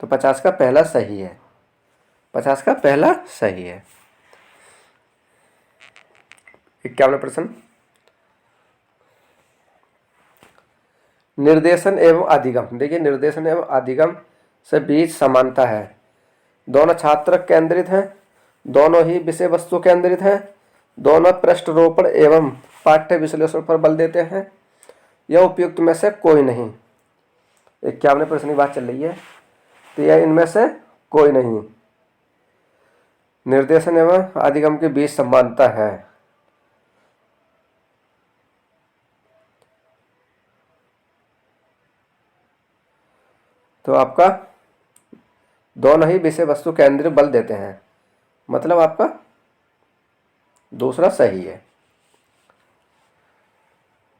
तो 50 का पहला सही है। 50 का पहला सही है। 51वां प्रश्न, निर्देशन एवं अधिगम। देखिए, निर्देशन एवं अधिगम से बीच समानता है। दोनों छात्र केंद्रित हैं, दोनों ही विषय वस्तु केंद्रित हैं, दोनों पृष्ठरोपण एवं पाठ्य विश्लेषण पर बल देते हैं, यह उपयुक्त में से कोई नहीं। 51वें प्रश्न की बात चल रही है। तो यह इनमें से कोई नहीं। निर्देशन एवं अधिगम के बीच समानता है। तो आपका दोनों ही विषय वस्तु केंद्रित बल देते हैं, मतलब आपका दूसरा सही है।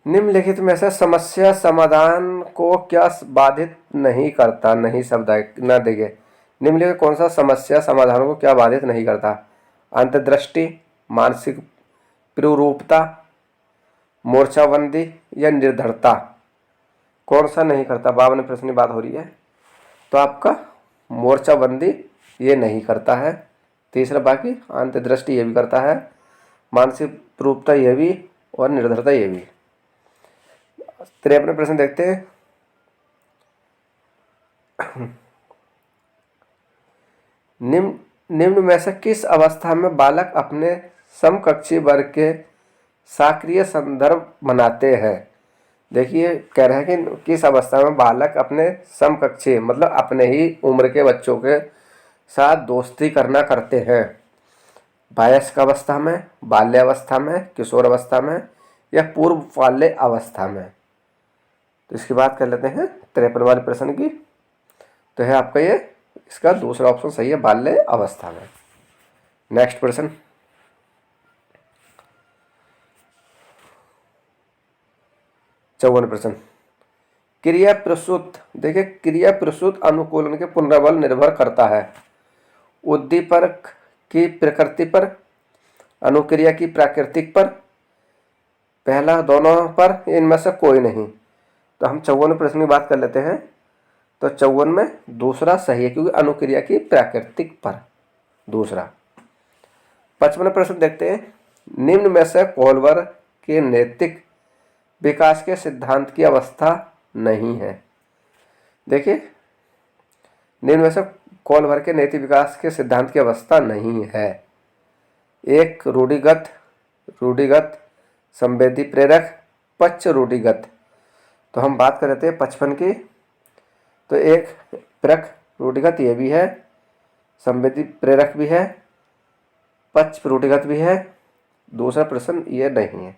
निम्नलिखित में से समस्या समाधान को क्या बाधित नहीं करता? नहीं शब्द है ना। देखिए, निम्नलिखित कौन सा समस्या समाधान को क्या बाधित नहीं करता? अंतर्दृष्टि, मानसिक प्ररूपता, मोर्चाबंदी या निर्धरता, कौन सा नहीं करता? 52वें प्रश्न की बात हो रही है। तो आपका मोर्चाबंदी ये नहीं करता है। तीसरा बाकी अंतर्दृष्टि ये भी करता है, मानसिक प्ररूपता ये भी, और निर्धरता ये भी। 53वें प्रश्न देखते हैं। निम्न में से किस अवस्था में बालक अपने समकक्षी वर्ग के सक्रिय संदर्भ बनाते हैं। देखिए कह रहे हैं कि किस अवस्था में बालक अपने समकक्षी मतलब अपने ही उम्र के बच्चों के साथ दोस्ती करना करते हैं। वयस्क अवस्था में, बाल्यावस्था में, किशोर अवस्था में या पूर्व बाल्य अवस्था में। तो इसकी बात कर लेते हैं 53 वाले प्रश्न की। तो है आपका ये, इसका दूसरा ऑप्शन सही है, बाल्य अवस्था में। नेक्स्ट प्रश्न, 54 प्रश्न, क्रिया प्रसूत। देखिए क्रिया प्रसूत अनुकूलन के पुनर्बल निर्भर करता है उद्दीपक की प्रकृति पर, अनुक्रिया की प्राकृतिक पर, पहला दोनों पर, इनमें से कोई नहीं। तो हम 54 प्रश्न की बात कर लेते हैं। तो 54 में दूसरा सही है क्योंकि अनुक्रिया की प्राकृतिक पर दूसरा। 55 प्रश्न देखते हैं, निम्न में से कोहलर के नैतिक विकास के सिद्धांत की अवस्था नहीं है। देखिए निम्न में से कोहलर के नैतिक विकास के सिद्धांत की अवस्था नहीं है। एक रूढ़िगत, संवेदी प्रेरक, पक्ष रूढ़िगत। तो हम बात कर रहे थे 55 की। तो एक प्रेरक रूढ़िगत ये भी है, संवेदी प्रेरक भी है, पक्ष रूढ़िगत भी है। दूसरा प्रश्न ये नहीं है,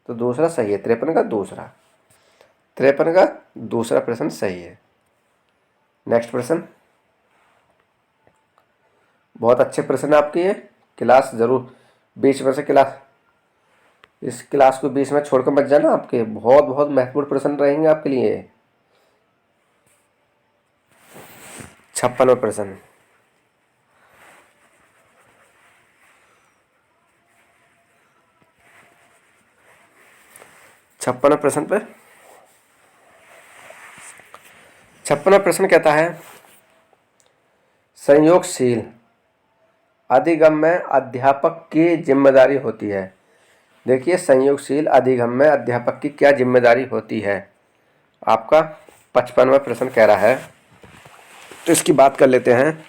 तो दूसरा सही है। 53 का दूसरा, 53 का दूसरा प्रश्न सही है। नेक्स्ट प्रश्न, बहुत अच्छे प्रश्न आपके ये, क्लास जरूर बीच में से इस क्लास को बीच में छोड़कर मत जाना, आपके बहुत बहुत महत्वपूर्ण प्रश्न रहेंगे आपके लिए। 56वां प्रश्न, छप्पन प्रश्न कहता है, संयोगशील अधिगम में अध्यापक की जिम्मेदारी होती है। देखिए संयोगशील अधिगम में अध्यापक की क्या जिम्मेदारी होती है, आपका 55वां प्रश्न कह रहा है। तो इसकी बात कर लेते हैं।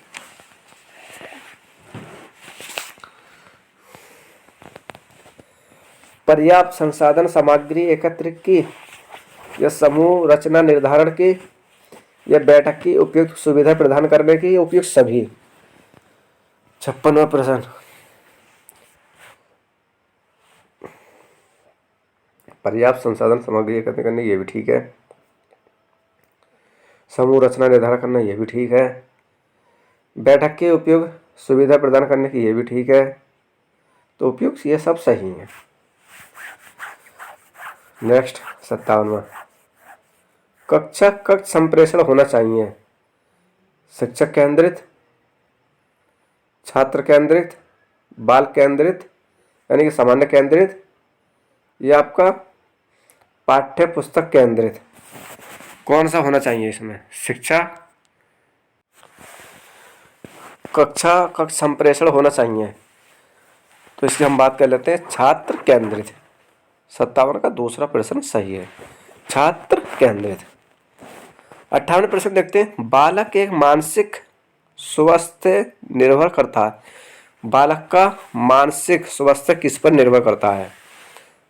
पर्याप्त संसाधन सामग्री एकत्र की या समूह रचना निर्धारण की या बैठक की उपयुक्त सुविधा प्रदान करने की, उपयुक्त सभी। 56वां प्रश्न, पर्याप्त संसाधन सामग्री एकत्र करने ये भी ठीक है, समूह रचना निर्धारण करना ये भी ठीक है, बैठक के उपयुक्त सुविधा प्रदान करने की ये भी ठीक है। तो उपयुक्त ये सब सही है। नेक्स्ट 57वां, कक्षा कक्ष संप्रेषण होना चाहिए शिक्षक केंद्रित, छात्र केंद्रित, बाल केंद्रित यानी कि सामान्य केंद्रित, या आपका पाठ्य पुस्तक केंद्रित। कौन सा होना चाहिए इसमें? शिक्षा कक्षा कक्ष संप्रेषण होना चाहिए। तो इसकी हम बात कर लेते हैं छात्र केंद्रित। 57 का दूसरा प्रश्न सही है, छात्र केंद्रित। 58 प्रश्न देखते हैं, बालक एक मानसिक स्वास्थ्य निर्भर करता है। बालक का मानसिक स्वास्थ्य किस पर निर्भर करता है?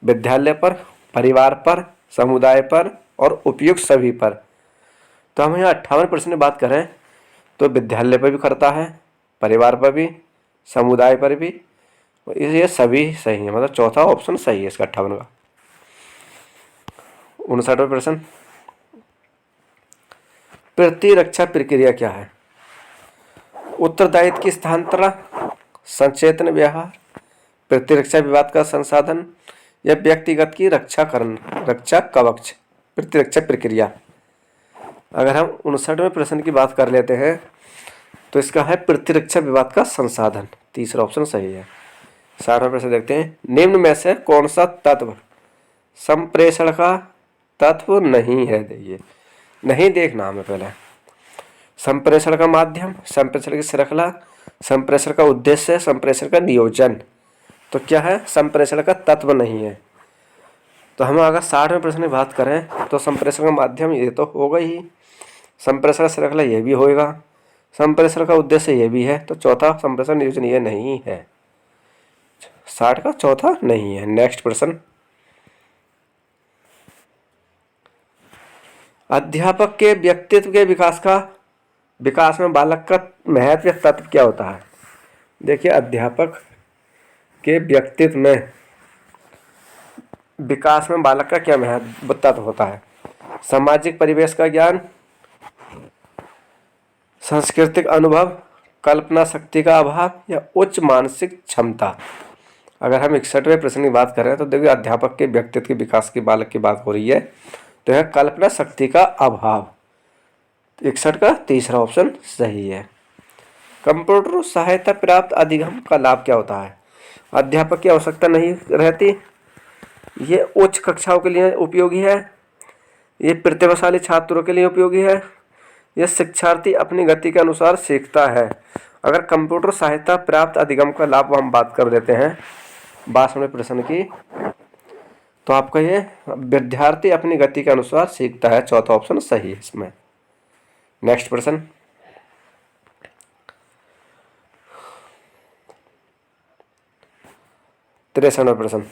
विद्यालय पर, परिवार पर, समुदाय पर और उपयुक्त सभी पर। तो हम यहाँ 58 प्रश्न की बात करें तो विद्यालय पर भी करता है, परिवार पर भी, समुदाय पर भी, ये सभी सही है, मतलब चौथा ऑप्शन सही है इसका 58 का। 59वां प्रश्न, प्रतिरक्षा प्रक्रिया क्या है? उत्तरदायित्व की स्थानांतरण, संचेतन व्यवहार, प्रतिरक्षा विवाद का संसाधन या व्यक्तिगत की रक्षा कवच। प्रतिरक्षा प्रक्रिया। अगर हम 59वें प्रश्न की बात कर लेते हैं तो इसका है प्रतिरक्षा विवाद का संसाधन, तीसरा ऑप्शन सही है। 60वां प्रश्न देखते हैं, निम्न में से कौन सा तत्व संप्रेषण का तत्व नहीं है? देखिए नहीं देखना हमें पहले। संप्रेषण का माध्यम, संप्रेषण की श्रृंखला, संप्रेषण का उद्देश्य, संप्रेषण का नियोजन। तो क्या है? संप्रेषण का तत्व नहीं है। तो हम अगर 60वें प्रश्न की बात करें तो संप्रेषण का माध्यम ये तो होगा ही, संप्रेषण श्रृंखला ये भी होएगा, संप्रेषण का उद्देश्य ये भी है। तो चौथा संप्रेषण नियोजन ये नहीं है। 60 का चौथा नहीं है। नेक्स्ट प्रश्न, अध्यापक के व्यक्तित्व के विकास में बालक का महत्व तत्व क्या होता है? देखिए, अध्यापक के व्यक्तित्व में विकास में बालक का क्या महत्व तत्व होता है? सामाजिक परिवेश का ज्ञान, सांस्कृतिक अनुभव, कल्पना शक्ति का अभाव या उच्च मानसिक क्षमता। अगर हम 61वें प्रश्न की बात करें तो देखिए, अध्यापक के व्यक्तित्व के विकास की बालक की बात हो रही है, तो यह कल्पना शक्ति का अभाव। 61 का तीसरा ऑप्शन सही है। कंप्यूटर सहायता प्राप्त अधिगम का लाभ क्या होता है? अध्यापक की आवश्यकता नहीं रहती, ये उच्च कक्षाओं के लिए उपयोगी है, ये प्रतिभाशाली छात्रों के लिए उपयोगी है, यह शिक्षार्थी अपनी गति के अनुसार सीखता है। अगर कंप्यूटर सहायता प्राप्त अधिगम का लाभ हम बात कर देते हैं 62वें प्रश्न की, तो आपका ये विद्यार्थी अपनी गति के अनुसार सीखता है, चौथा ऑप्शन सही है इसमें। नेक्स्ट प्रश्न, तिरसठवां प्रश्न,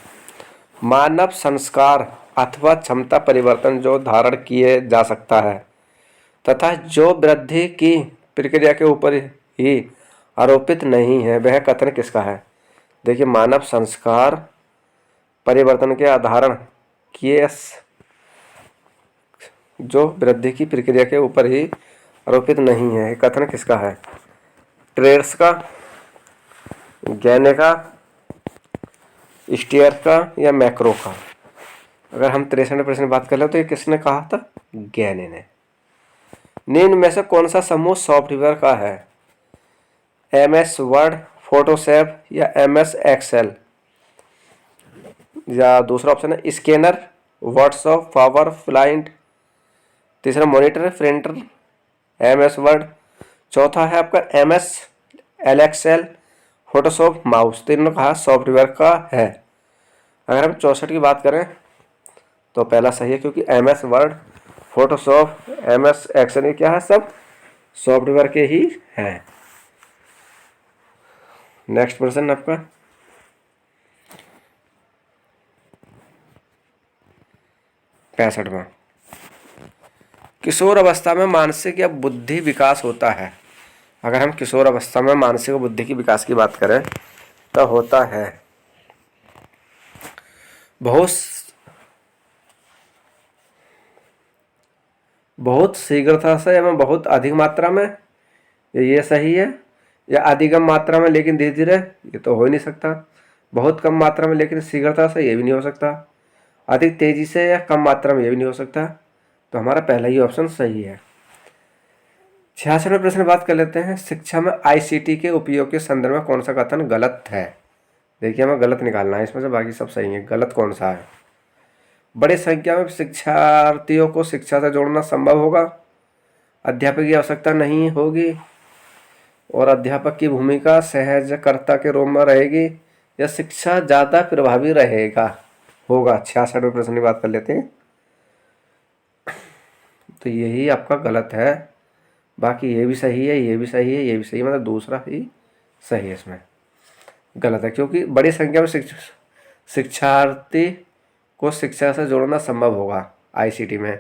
मानव संस्कार अथवा क्षमता परिवर्तन जो धारण किए जा सकता है तथा जो वृद्धि की प्रक्रिया के ऊपर ही आरोपित नहीं है, वह कथन किसका है? देखिए, मानव संस्कार परिवर्तन के आधारण किए जो वृद्धि की प्रक्रिया के ऊपर ही आरोपित नहीं है, ये कथन किसका है? ट्रेर्स का, गैने का, स्टीयर का या मैक्रो का? अगर हम 63वें प्रश्न की बात कर ले तो ये किसने कहा था? गैने ने। निम्न में से कौन सा समूह सॉफ्टवेयर का है? MS वर्ड, फोटोशॉप या MS एक्सेल? या दूसरा ऑप्शन है स्कैनर, व्हाट्सएप, पावर प्वाइंट, तीसरा मॉनिटर, प्रिंटर, MS वर्ड, चौथा है आपका MS एक्सेल, फोटोशॉप, माउस। तीनों कहा सॉफ्टवेयर का है। अगर हम 64 की बात करें तो पहला सही है, क्योंकि MS Word, Photoshop, MS Excel ये क्या है? सब सॉफ्टवेयर के ही हैं। नेक्स्ट प्रश्न आपका 65वां, किशोर अवस्था में मानसिक या बुद्धि विकास होता है। अगर हम किशोर अवस्था में मानसिक और बुद्धि की विकास की बात करें तो होता है बहुत शीघ्रता से एवं बहुत अधिक मात्रा में, ये सही है। या अधिगम मात्रा में लेकिन धीरे धीरे, ये तो हो ही नहीं सकता। बहुत कम मात्रा में लेकिन शीघ्रता से, ये भी नहीं हो सकता। अधिक तेजी से या कम मात्रा में, ये भी नहीं हो सकता। तो हमारा पहला ही ऑप्शन सही है। 66वें प्रश्न की बात कर लेते हैं, शिक्षा में ICT के उपयोग के संदर्भ में कौन सा कथन गलत है? देखिए, हमें गलत निकालना है इसमें से, बाकी सब सही है। गलत कौन सा है? बड़ी संख्या में शिक्षार्थियों को शिक्षा से जोड़ना संभव होगा, अध्यापक की आवश्यकता नहीं होगी, और अध्यापक की भूमिका सहजकर्ता के रूप में रहेगी, या शिक्षा ज़्यादा प्रभावी रहेगा होगा। 66वें प्रश्न की बात कर लेते हैं, तो यही आपका गलत है। बाकी ये भी सही है, ये भी सही है, ये भी सही है, मतलब दूसरा ही सही है। इसमें गलत है, क्योंकि बड़ी संख्या में शिक्षार्थी को शिक्षा से जोड़ना संभव होगा ICT में।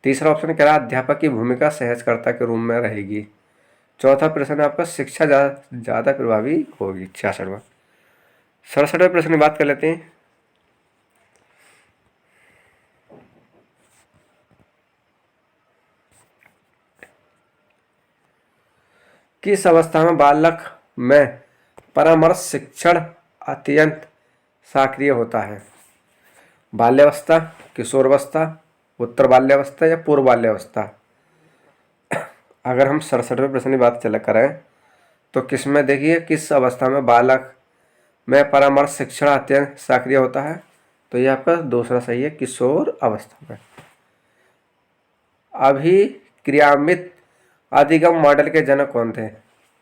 तीसरा ऑप्शन कह रहा है अध्यापक की भूमिका सहजकर्ता के रूप में रहेगी। चौथा प्रश्न आपका शिक्षा ज़्यादा प्रभावी होगी। 66वां। 67वें प्रश्न की बात कर लेते हैं, किस अवस्था में बालक में परामर्श शिक्षण अत्यंत सक्रिय होता है? बाल्यावस्था, किशोरावस्था, उत्तर बाल्यावस्था या पूर्व बाल्यावस्था? अगर हम 67वें प्रश्न की बात करें तो किसमें, देखिए, किस अवस्था में बालक में परामर्श शिक्षण अत्यंत सक्रिय होता है? तो ये आपका दूसरा सही है, किशोर अवस्था में। अभिक्रियामित अधिगम मॉडल के जनक कौन थे?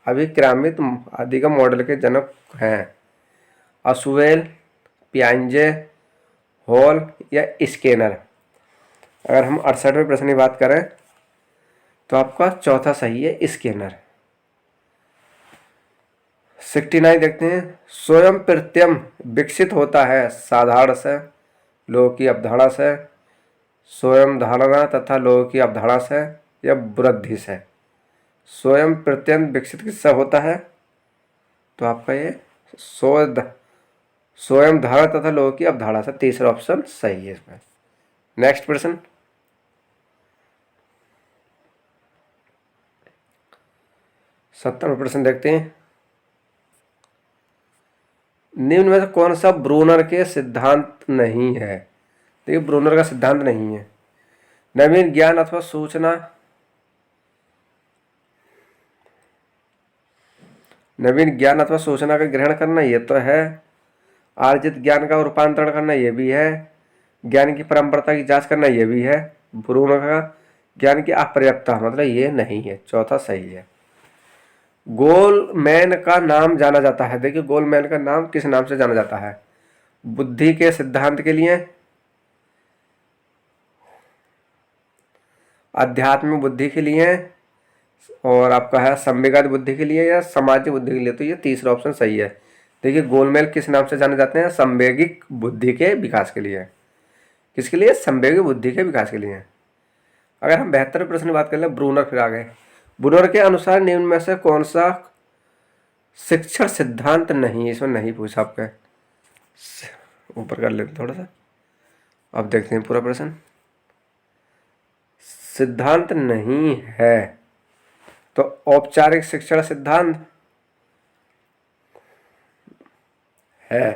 अभिक्रियामित अधिगम मॉडल के जनक हैं अशुवेल, पियाजे, हॉल या स्कैनर? अगर हम 68वें प्रश्न की बात करें तो आपका चौथा सही है, स्कैनर। 69 देखते हैं। स्वयं प्रत्यम विकसित होता है साधारण से, लोगों की अवधारणा से, स्वयं धारणा तथा लोगों की अवधारणा से या वृद्धि से। स्वयं प्रत्यम विकसित किससे होता है? तो आपका ये स्वयं धारणा तथा लोगों की अवधारणा से, तीसरा ऑप्शन सही है इसमें। नेक्स्ट प्रश्न, 70वां प्रश्न देखते हैं। निम्न में से कौन सा ब्रूनर के सिद्धांत नहीं है? देखिए ब्रूनर का सिद्धांत नहीं है। नवीन ज्ञान अथवा सूचना, नवीन ज्ञान अथवा सूचना का ग्रहण करना ये तो है। अर्जित ज्ञान का रूपांतरण करना ये भी है। ज्ञान की परंपरा की जांच करना ये भी है। ब्रूनर का ज्ञान की अपर्याप्तता मतलब ये नहीं है, चौथा सही है। गोलमैन का नाम जाना जाता है, देखिए गोलमैन का नाम किस नाम से जाना जाता है? बुद्धि के सिद्धांत के लिए, आध्यात्मिक बुद्धि के लिए, और आपका है संवेगात्मक बुद्धि के लिए या सामाजिक बुद्धि के लिए। तो ये तीसरा ऑप्शन सही है। देखिए गोलमैन किस नाम से जाने जाते हैं? संवेगिक बुद्धि के विकास के लिए। किसके लिए? संवेगिक बुद्धि के विकास के लिए। अगर हम 72वें प्रश्न की बात कर लें, ब्रूनर फिर आ गए। ब्रूनर के अनुसार निम्न में से कौन सा शिक्षण सिद्धांत नहीं है? इसमें नहीं पूछा आपके, ऊपर कर लेते थोड़ा सा। अब देखते हैं पूरा प्रश्न। सिद्धांत नहीं है तो औपचारिक शिक्षण सिद्धांत है,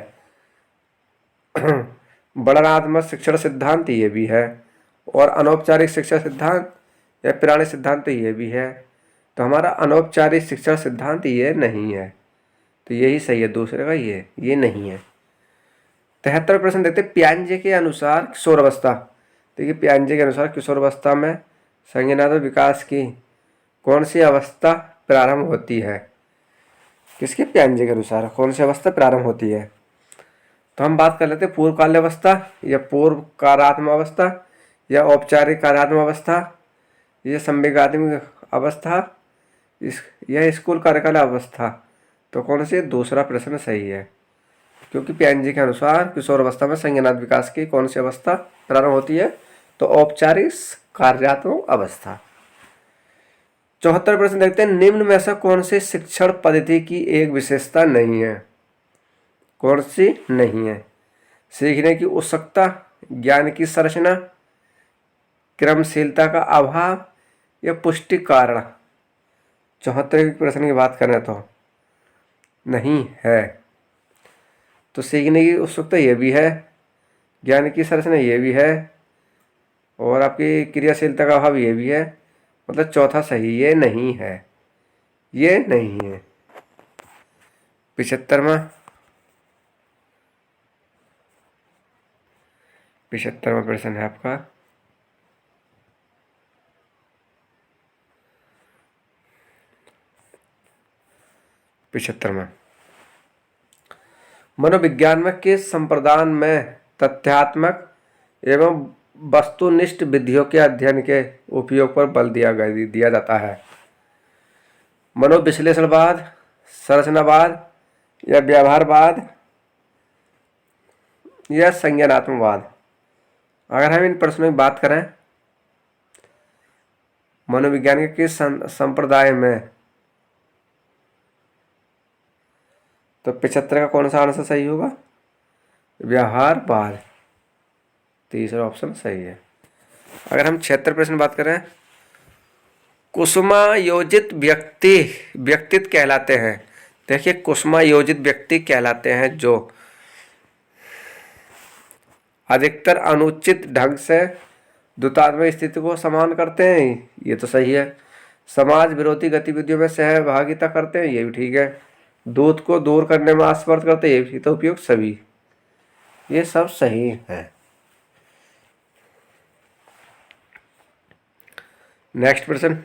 वर्णनात्मक शिक्षण सिद्धांत ये भी है, और अनौपचारिक शिक्षण सिद्धांत या पुराने सिद्धांत ये भी है। तो हमारा अनौपचारिक शिक्षण सिद्धांत ये नहीं है, तो यही सही है, दूसरे का ये नहीं है। 73 प्रश्न देखते हैं। पियाजे के अनुसार किशोरावस्था, देखिए पियाजे के अनुसार किशोरावस्था में संज्ञानात्मक विकास की कौन सी अवस्था प्रारंभ होती है? किसके? पियाजे के अनुसार कौन सी अवस्था प्रारंभ होती है? तो हम बात कर लेते हैं पूर्व काल्यावस्था या पूर्व कार्यात्मक अवस्था या औपचारिक कार्यात्मक अवस्था या संवेगात्मक अवस्था या स्कूल कार्यकाल अवस्था। तो कौन सी? दूसरा प्रश्न सही है, क्योंकि पियाजे के अनुसार किशोर अवस्था में संज्ञानात्मक विकास की कौन सी अवस्था प्रारंभ होती है? तो औपचारिक कार्यात्मक अवस्था। 74 प्रश्न देखते हैं। निम्न में से कौन सी शिक्षण पद्धति की एक विशेषता नहीं है? कौन सी नहीं है? सीखने की उत्सुकता, ज्ञान की संरचना, क्रमशीलता का अभाव या पुष्टि कारण। 74 प्रश्न की बात करें तो नहीं है। तो सीखने की उत्सुकता ये भी है, ज्ञान की संरचना ये भी है, और आपकी क्रियाशीलता का अभाव ये भी है, मतलब चौथा सही ये नहीं है, ये नहीं है। 75वां प्रश्न है आपका। मनोविज्ञान में किस संप्रदाय में तथ्यात्मक एवं वस्तुनिष्ठ विधियों के अध्ययन के उपयोग पर बल दिया जाता है? मनोविश्लेषणवाद, संरचनावाद या व्यवहारवाद या संज्ञानात्मकवाद। अगर हम इन प्रश्नों की बात करें, मनोविज्ञान के किस संप्रदाय में, तो 75 का कौन सा आंसर सही होगा? व्यवहारवाद, तीसरा ऑप्शन सही है। अगर हम 76 प्रश्न बात करें, कुसुमायोजित व्यक्तित्व कहलाते हैं। देखिए कुसुमायोजित व्यक्ति कहलाते हैं जो अधिकतर अनुचित ढंग से द्वंद्वात्मक स्थिति को समान करते हैं, ये तो सही है। समाज विरोधी गतिविधियों में सहभागिता करते हैं, ये भी ठीक है। दूध को दूर करने में असमर्थ करते हैं, ये भी तो उपयोग सभी, ये सब सही है। नेक्स्ट प्रश्न,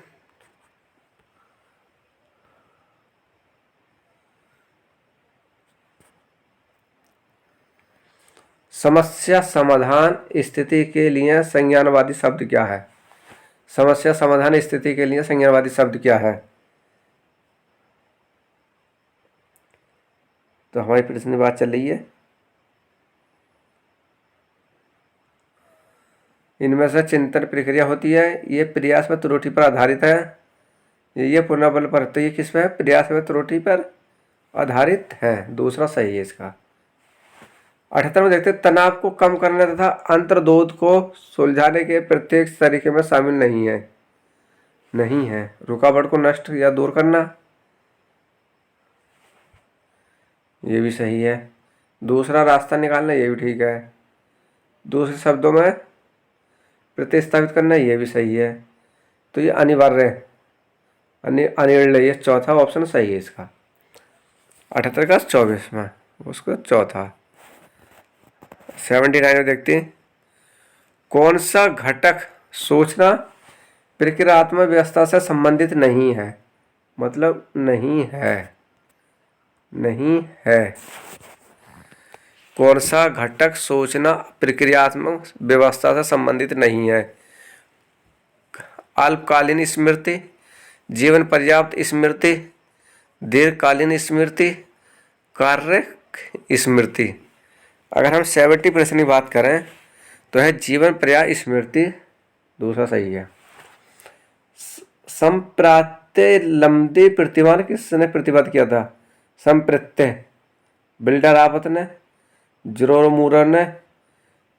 समस्या समाधान स्थिति के लिए संज्ञानवादी शब्द क्या है? समस्या समाधान स्थिति के लिए संज्ञानवादी शब्द क्या है? तो हमारी प्रश्न की बात चल रही है, इनमें से चिंतन प्रक्रिया होती है, ये प्रयास व त्रुटि पर आधारित है, ये पुनर्बल पर, तो ये किस पे है, प्रयास व त्रुटि पर आधारित है, दूसरा सही है इसका। 78 में देखते हैं, तनाव को कम करने तथा अंतर्द्वंद को सुलझाने के प्रत्येक तरीके में शामिल नहीं है। नहीं है, रुकावट को नष्ट या दूर करना, ये भी सही है। दूसरा रास्ता निकालना, ये भी ठीक है। दूसरे शब्दों में प्रतिस्थापित करना, ये भी सही है। तो ये अनिवार्य अनिर्णय, ये चौथा ऑप्शन सही है इसका। 78 का 24 में उसको चौथा। 79 में देखते हैं, कौन सा घटक सोचना प्रक्रियात्मक व्यवस्था से संबंधित नहीं है, मतलब नहीं है, नहीं है। कौन सा घटक सोचना प्रक्रियात्मक व्यवस्था से संबंधित नहीं है? अल्पकालीन स्मृति, जीवन पर्याप्त स्मृति, दीर्घकालीन स्मृति, कार्य स्मृति। अगर हम 70% की बात करें तो है जीवन पर्याप्त स्मृति, दूसरा सही है। संप्रत्य लंबी प्रतिमान किसने प्रतिपादित किया था? संप्रत्य बिल्डर आपत ने, जरोर मूरर ने,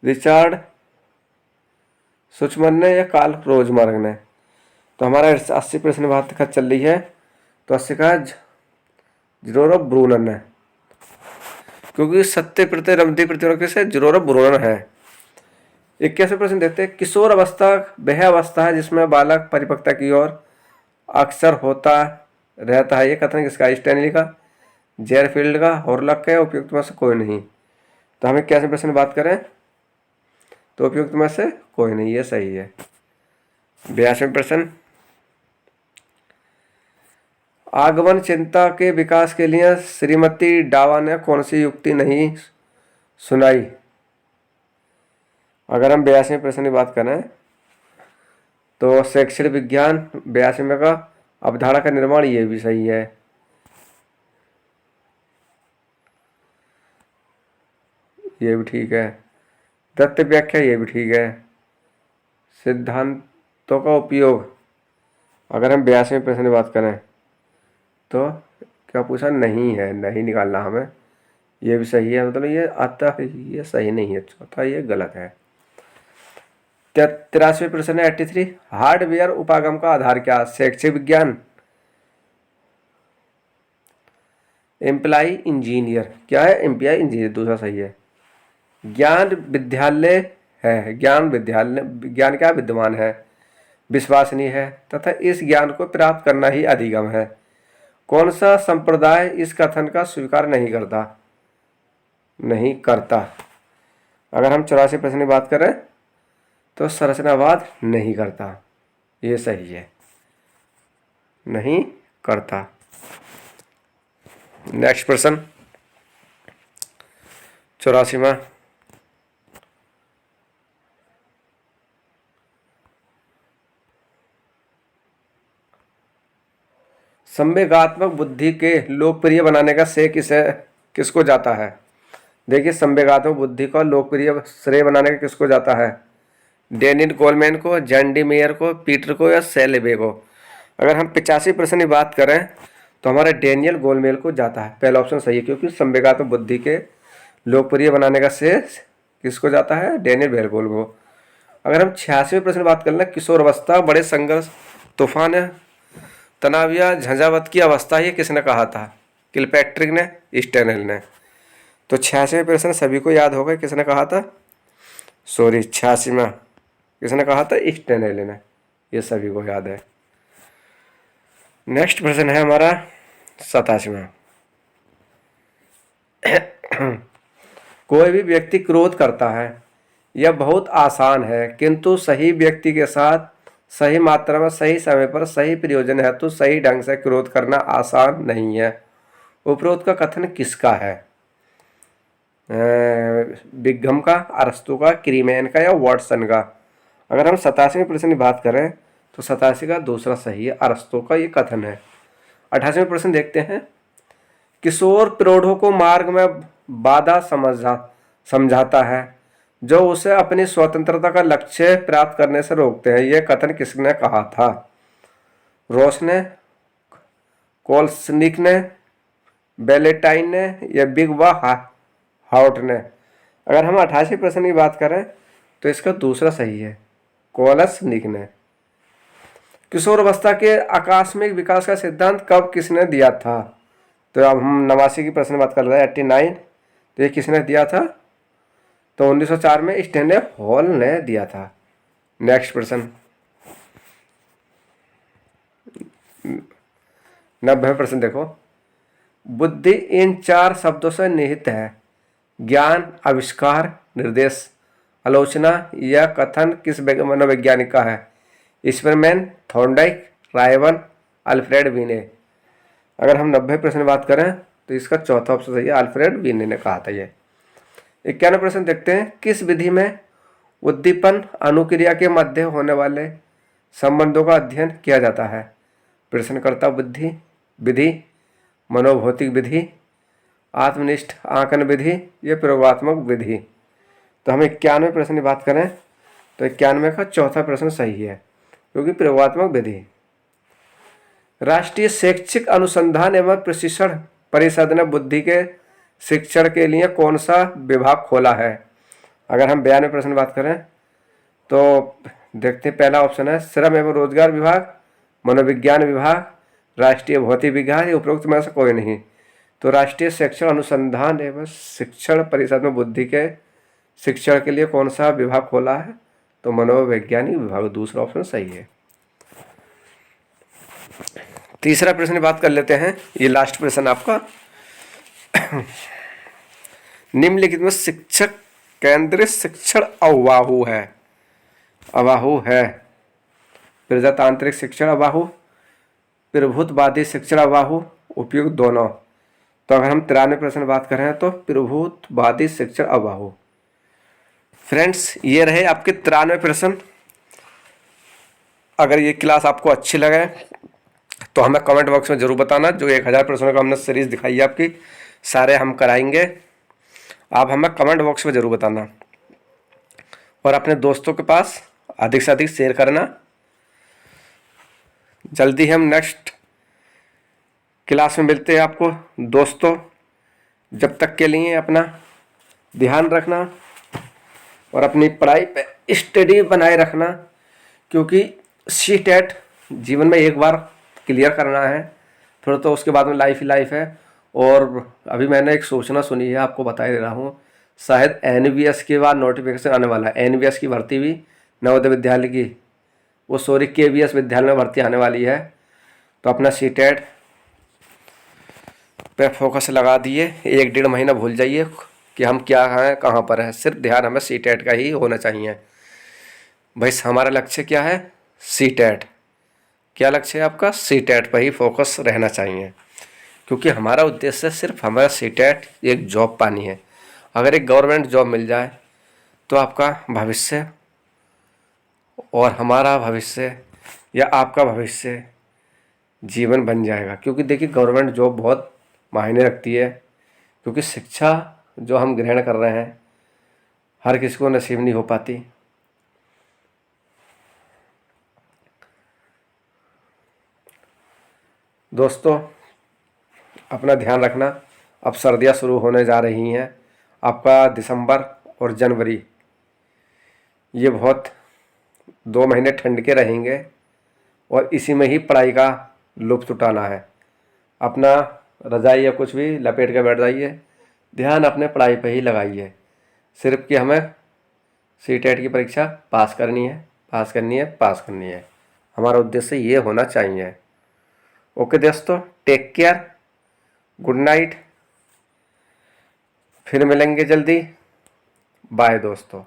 रिचार्ड सुचमन ने या कार्ल रोजमार्ग ने? तो हमारा 80% बात का चल रही है, तो 80 का जरोर ब्रूनर ने, क्योंकि 70% रमदी प्रतिमान किसे, जरोर ब्रूनर है। 81% देखते हैं, किशोर अवस्था वह अवस्था है जिसमें बालक परिपक्वता की ओर अक्सर होता रहता है, ये कथन किसका? स्टैनली का, जेरफील्ड का, हॉर्लॉक का, उपयुक्त में से कोई नहीं। तो हमें कैसे प्रश्न बात करें, तो उपयुक्त में से कोई नहीं, ये सही है। 82 प्रश्न, आगमन चिंता के विकास के लिए श्रीमती डावा ने कौन सी युक्ति नहीं सुनाई? अगर हम 82 प्रश्न की बात करें तो शैक्षणिक विज्ञान 82 में का अवधारणा का निर्माण, ये भी सही है। ये भी ठीक है। तथ्य व्याख्या, ये भी ठीक है। सिद्धांतों का उपयोग, अगर हम 82 प्रश्न की बात करें तो क्या पूछा? नहीं है, नहीं निकालना हमें, ये भी सही है। मतलब ये आता है, ये सही नहीं है, चौथा ये गलत है। 83 प्रश्न है 83, हार्डवेयर उपागम का आधार क्या? शैक्षिक विज्ञान, एम्प्लाई इंजीनियर, क्या है? एम्प्लाई इंजीनियर, दूसरा सही है। ज्ञान विद्यालय है, ज्ञान विद्यालय, ज्ञान क्या विद्यमान है, विश्वसनीय है तथा इस ज्ञान को प्राप्त करना ही अधिगम है। कौन सा संप्रदाय इस कथन का स्वीकार नहीं करता? नहीं करता। अगर हम 84 प्रश्न की बात करें तो संरचनावाद नहीं करता, ये सही है, नहीं करता। नेक्स्ट प्रश्न 84वां, संवेगात्मक बुद्धि के लोकप्रिय बनाने का श्रेय किसको जाता है? देखिए, संवेगात्मक बुद्धि का लोकप्रिय श्रेय बनाने का किसको जाता है? डेनियल गोलमैन को, जॉन डी मेयर को, पीटर को या सेलेबे को? अगर हम 85% की बात करें तो हमारा डेनियल गोलमैन को जाता है, पहला ऑप्शन सही है, क्योंकि संवेगात्मक बुद्धि के लोकप्रिय बनाने का श्रेय किसको जाता है? डेनियल बेरगोल को। अगर हम 86वें प्रश्न की बात करें ना, किशोर अवस्था बड़े संघर्ष, तूफान, तनाव या झंझावत की अवस्था, ये किसने कहा था? किलपैट्रिक ने, स्टेनल ने? तो 86वें प्रश्न सभी को याद होगा, किसने कहा था? सॉरी, 86 में किसने कहा था? स्टेनल ने, ये सभी को याद है। नेक्स्ट प्रश्न है हमारा 87वां, कोई भी व्यक्ति क्रोध करता है, यह बहुत आसान है, किंतु सही व्यक्ति के साथ सही मात्रा में सही समय पर सही प्रयोजन है तो सही ढंग से क्रोध करना आसान नहीं है। उपरोक्त का कथन किसका है? बिगम का, अरस्तु का, क्रीमैन का या वाटसन का? अगर हम 87वें प्रश्न की बात करें तो 87 का दूसरा सही है, अरस्तु का ये कथन है। 88वें प्रश्न देखते हैं, किशोर प्रौढ़ों को मार्ग में बाधा समझाता है जो उसे अपनी स्वतंत्रता का लक्ष्य प्राप्त करने से रोकते हैं। यह कथन किसने कहा था? रोस ने, कोल्सनिक ने, बैलेटाइन ने या बिग व हाउट ने? अगर हम 88 प्रश्न की बात करें तो इसका दूसरा सही है, कोल्सनिक ने। किशोरावस्था के आकस्मिक विकास का सिद्धांत कब किसने दिया था? तो अब हम 89 की प्रश्न बात कर रहे हैं, 89। तो ये किसने दिया था? तो 1904 में स्टैनले हॉल ने दिया था। नेक्स्ट प्रश्न 90 प्रश्न देखो। बुद्धि इन 4 शब्दों से निहित है। ज्ञान, आविष्कार, निर्देश, आलोचना या कथन किस मनोवैज्ञानिक का है? स्पीरमैन, थॉर्नडाइक, रायवन, अल्फ्रेड वीने? अगर हम 90 प्रश्न की बात करें तो इसका चौथा ऑप्शन सही है, अल्फ्रेड वीने ने कहा था ये। 91 प्रश्न देखते हैं। किस विधि में उद्दीपन अनुक्रिया के मध्य होने वाले संबंधों का अध्ययन किया जाता है? प्रश्नकर्ता बुद्धि विधि, मनोभौतिक विधि, आत्मनिष्ठ आंकन विधि या प्रयोगात्मक विधि? तो हम 91 प्रश्न की बात करें तो 91 का चौथा प्रश्न सही है, क्योंकि प्रयोगात्मक विधि। राष्ट्रीय शैक्षिक अनुसंधान एवं प्रशिक्षण परिषद ने बुद्धि के शिक्षण के लिए कौन सा विभाग खोला है? अगर हम 92 प्रश्न की बात करें तो देखते हैं, पहला ऑप्शन है श्रम एवं रोजगार विभाग, मनोविज्ञान विभाग, राष्ट्रीय भौतिक विज्ञान या उपरोक्त में से कोई नहीं। तो राष्ट्रीय शिक्षण अनुसंधान एवं शिक्षण परिषद में बुद्धि के शिक्षण के लिए कौन सा विभाग खोला है? तो मनोवैज्ञानिक विभाग, दूसरा ऑप्शन सही है। तीसरा प्रश्न की बात कर लेते हैं, ये लास्ट प्रश्न आपका। निम्नलिखित में शिक्षक केंद्रित शिक्षण अवाहु है। अवाहु है प्रजातांत्रिक शिक्षण अवाहु, प्रभुत्ववादी शिक्षण अवाहु, उपयुक्त दोनों? तो अगर हम 93 प्रश्न बात करें तो प्रभुत्ववादी शिक्षण अवाहु। फ्रेंड्स, ये रहे आपके 93 प्रश्न। अगर ये क्लास आपको अच्छी लगे तो हमें कमेंट बॉक्स में ज़रूर बताना। जो 1000 प्रश्नों का हमने सीरीज़ दिखाई है आपकी, सारे हम कराएंगे। आप हमें कमेंट बॉक्स में ज़रूर बताना और अपने दोस्तों के पास अधिक से अधिक शेयर करना। जल्दी हम नेक्स्ट क्लास में मिलते हैं आपको दोस्तों। जब तक के लिए अपना ध्यान रखना और अपनी पढ़ाई पे स्टडी बनाए रखना, क्योंकि सीटेट जीवन में एक बार क्लियर करना है, फिर तो उसके बाद में लाइफ ही लाइफ है। और अभी मैंने एक सूचना सुनी है, आपको बता दे रहा हूँ, शायद NVS के बाद नोटिफिकेशन आने वाला है। NVS की भर्ती भी नवोदय विद्यालय की, वो सॉरी KVS विद्यालय में भर्ती आने वाली है। तो अपना सीटेट पे फोकस लगा दिए, 1-1.5 महीना भूल जाइए कि हम क्या हैं, कहाँ पर हैं। सिर्फ ध्यान हमें सीटेट का ही होना चाहिए। भाई हमारा लक्ष्य क्या है? सीटेट। क्या लक्ष्य है आपका? सीटेट पर ही फोकस रहना चाहिए, क्योंकि हमारा उद्देश्य सिर्फ हमारा सीटेट एक जॉब पानी है। अगर एक गवर्नमेंट जॉब मिल जाए तो आपका भविष्य और हमारा भविष्य या आपका भविष्य जीवन बन जाएगा। क्योंकि देखिए गवर्नमेंट जॉब बहुत मायने रखती है, क्योंकि शिक्षा जो हम ग्रहण कर रहे हैं हर किसी को नसीब नहीं हो पाती। दोस्तों अपना ध्यान रखना। अब सर्दियाँ शुरू होने जा रही हैं। आपका दिसंबर और जनवरी ये बहुत 2 महीने ठंड के रहेंगे और इसी में ही पढ़ाई का लुत्फ़ उठाना है। अपना रजाई या कुछ भी लपेट के बैठ जाइए, ध्यान अपने पढ़ाई पे ही लगाइए। सिर्फ कि हमें सीटेट की परीक्षा पास करनी है, पास करनी है, पास करनी है। हमारा उद्देश्य ये होना चाहिए। ओके दोस्तों, टेक केयर, गुड नाइट, फिर मिलेंगे जल्दी। बाय दोस्तों।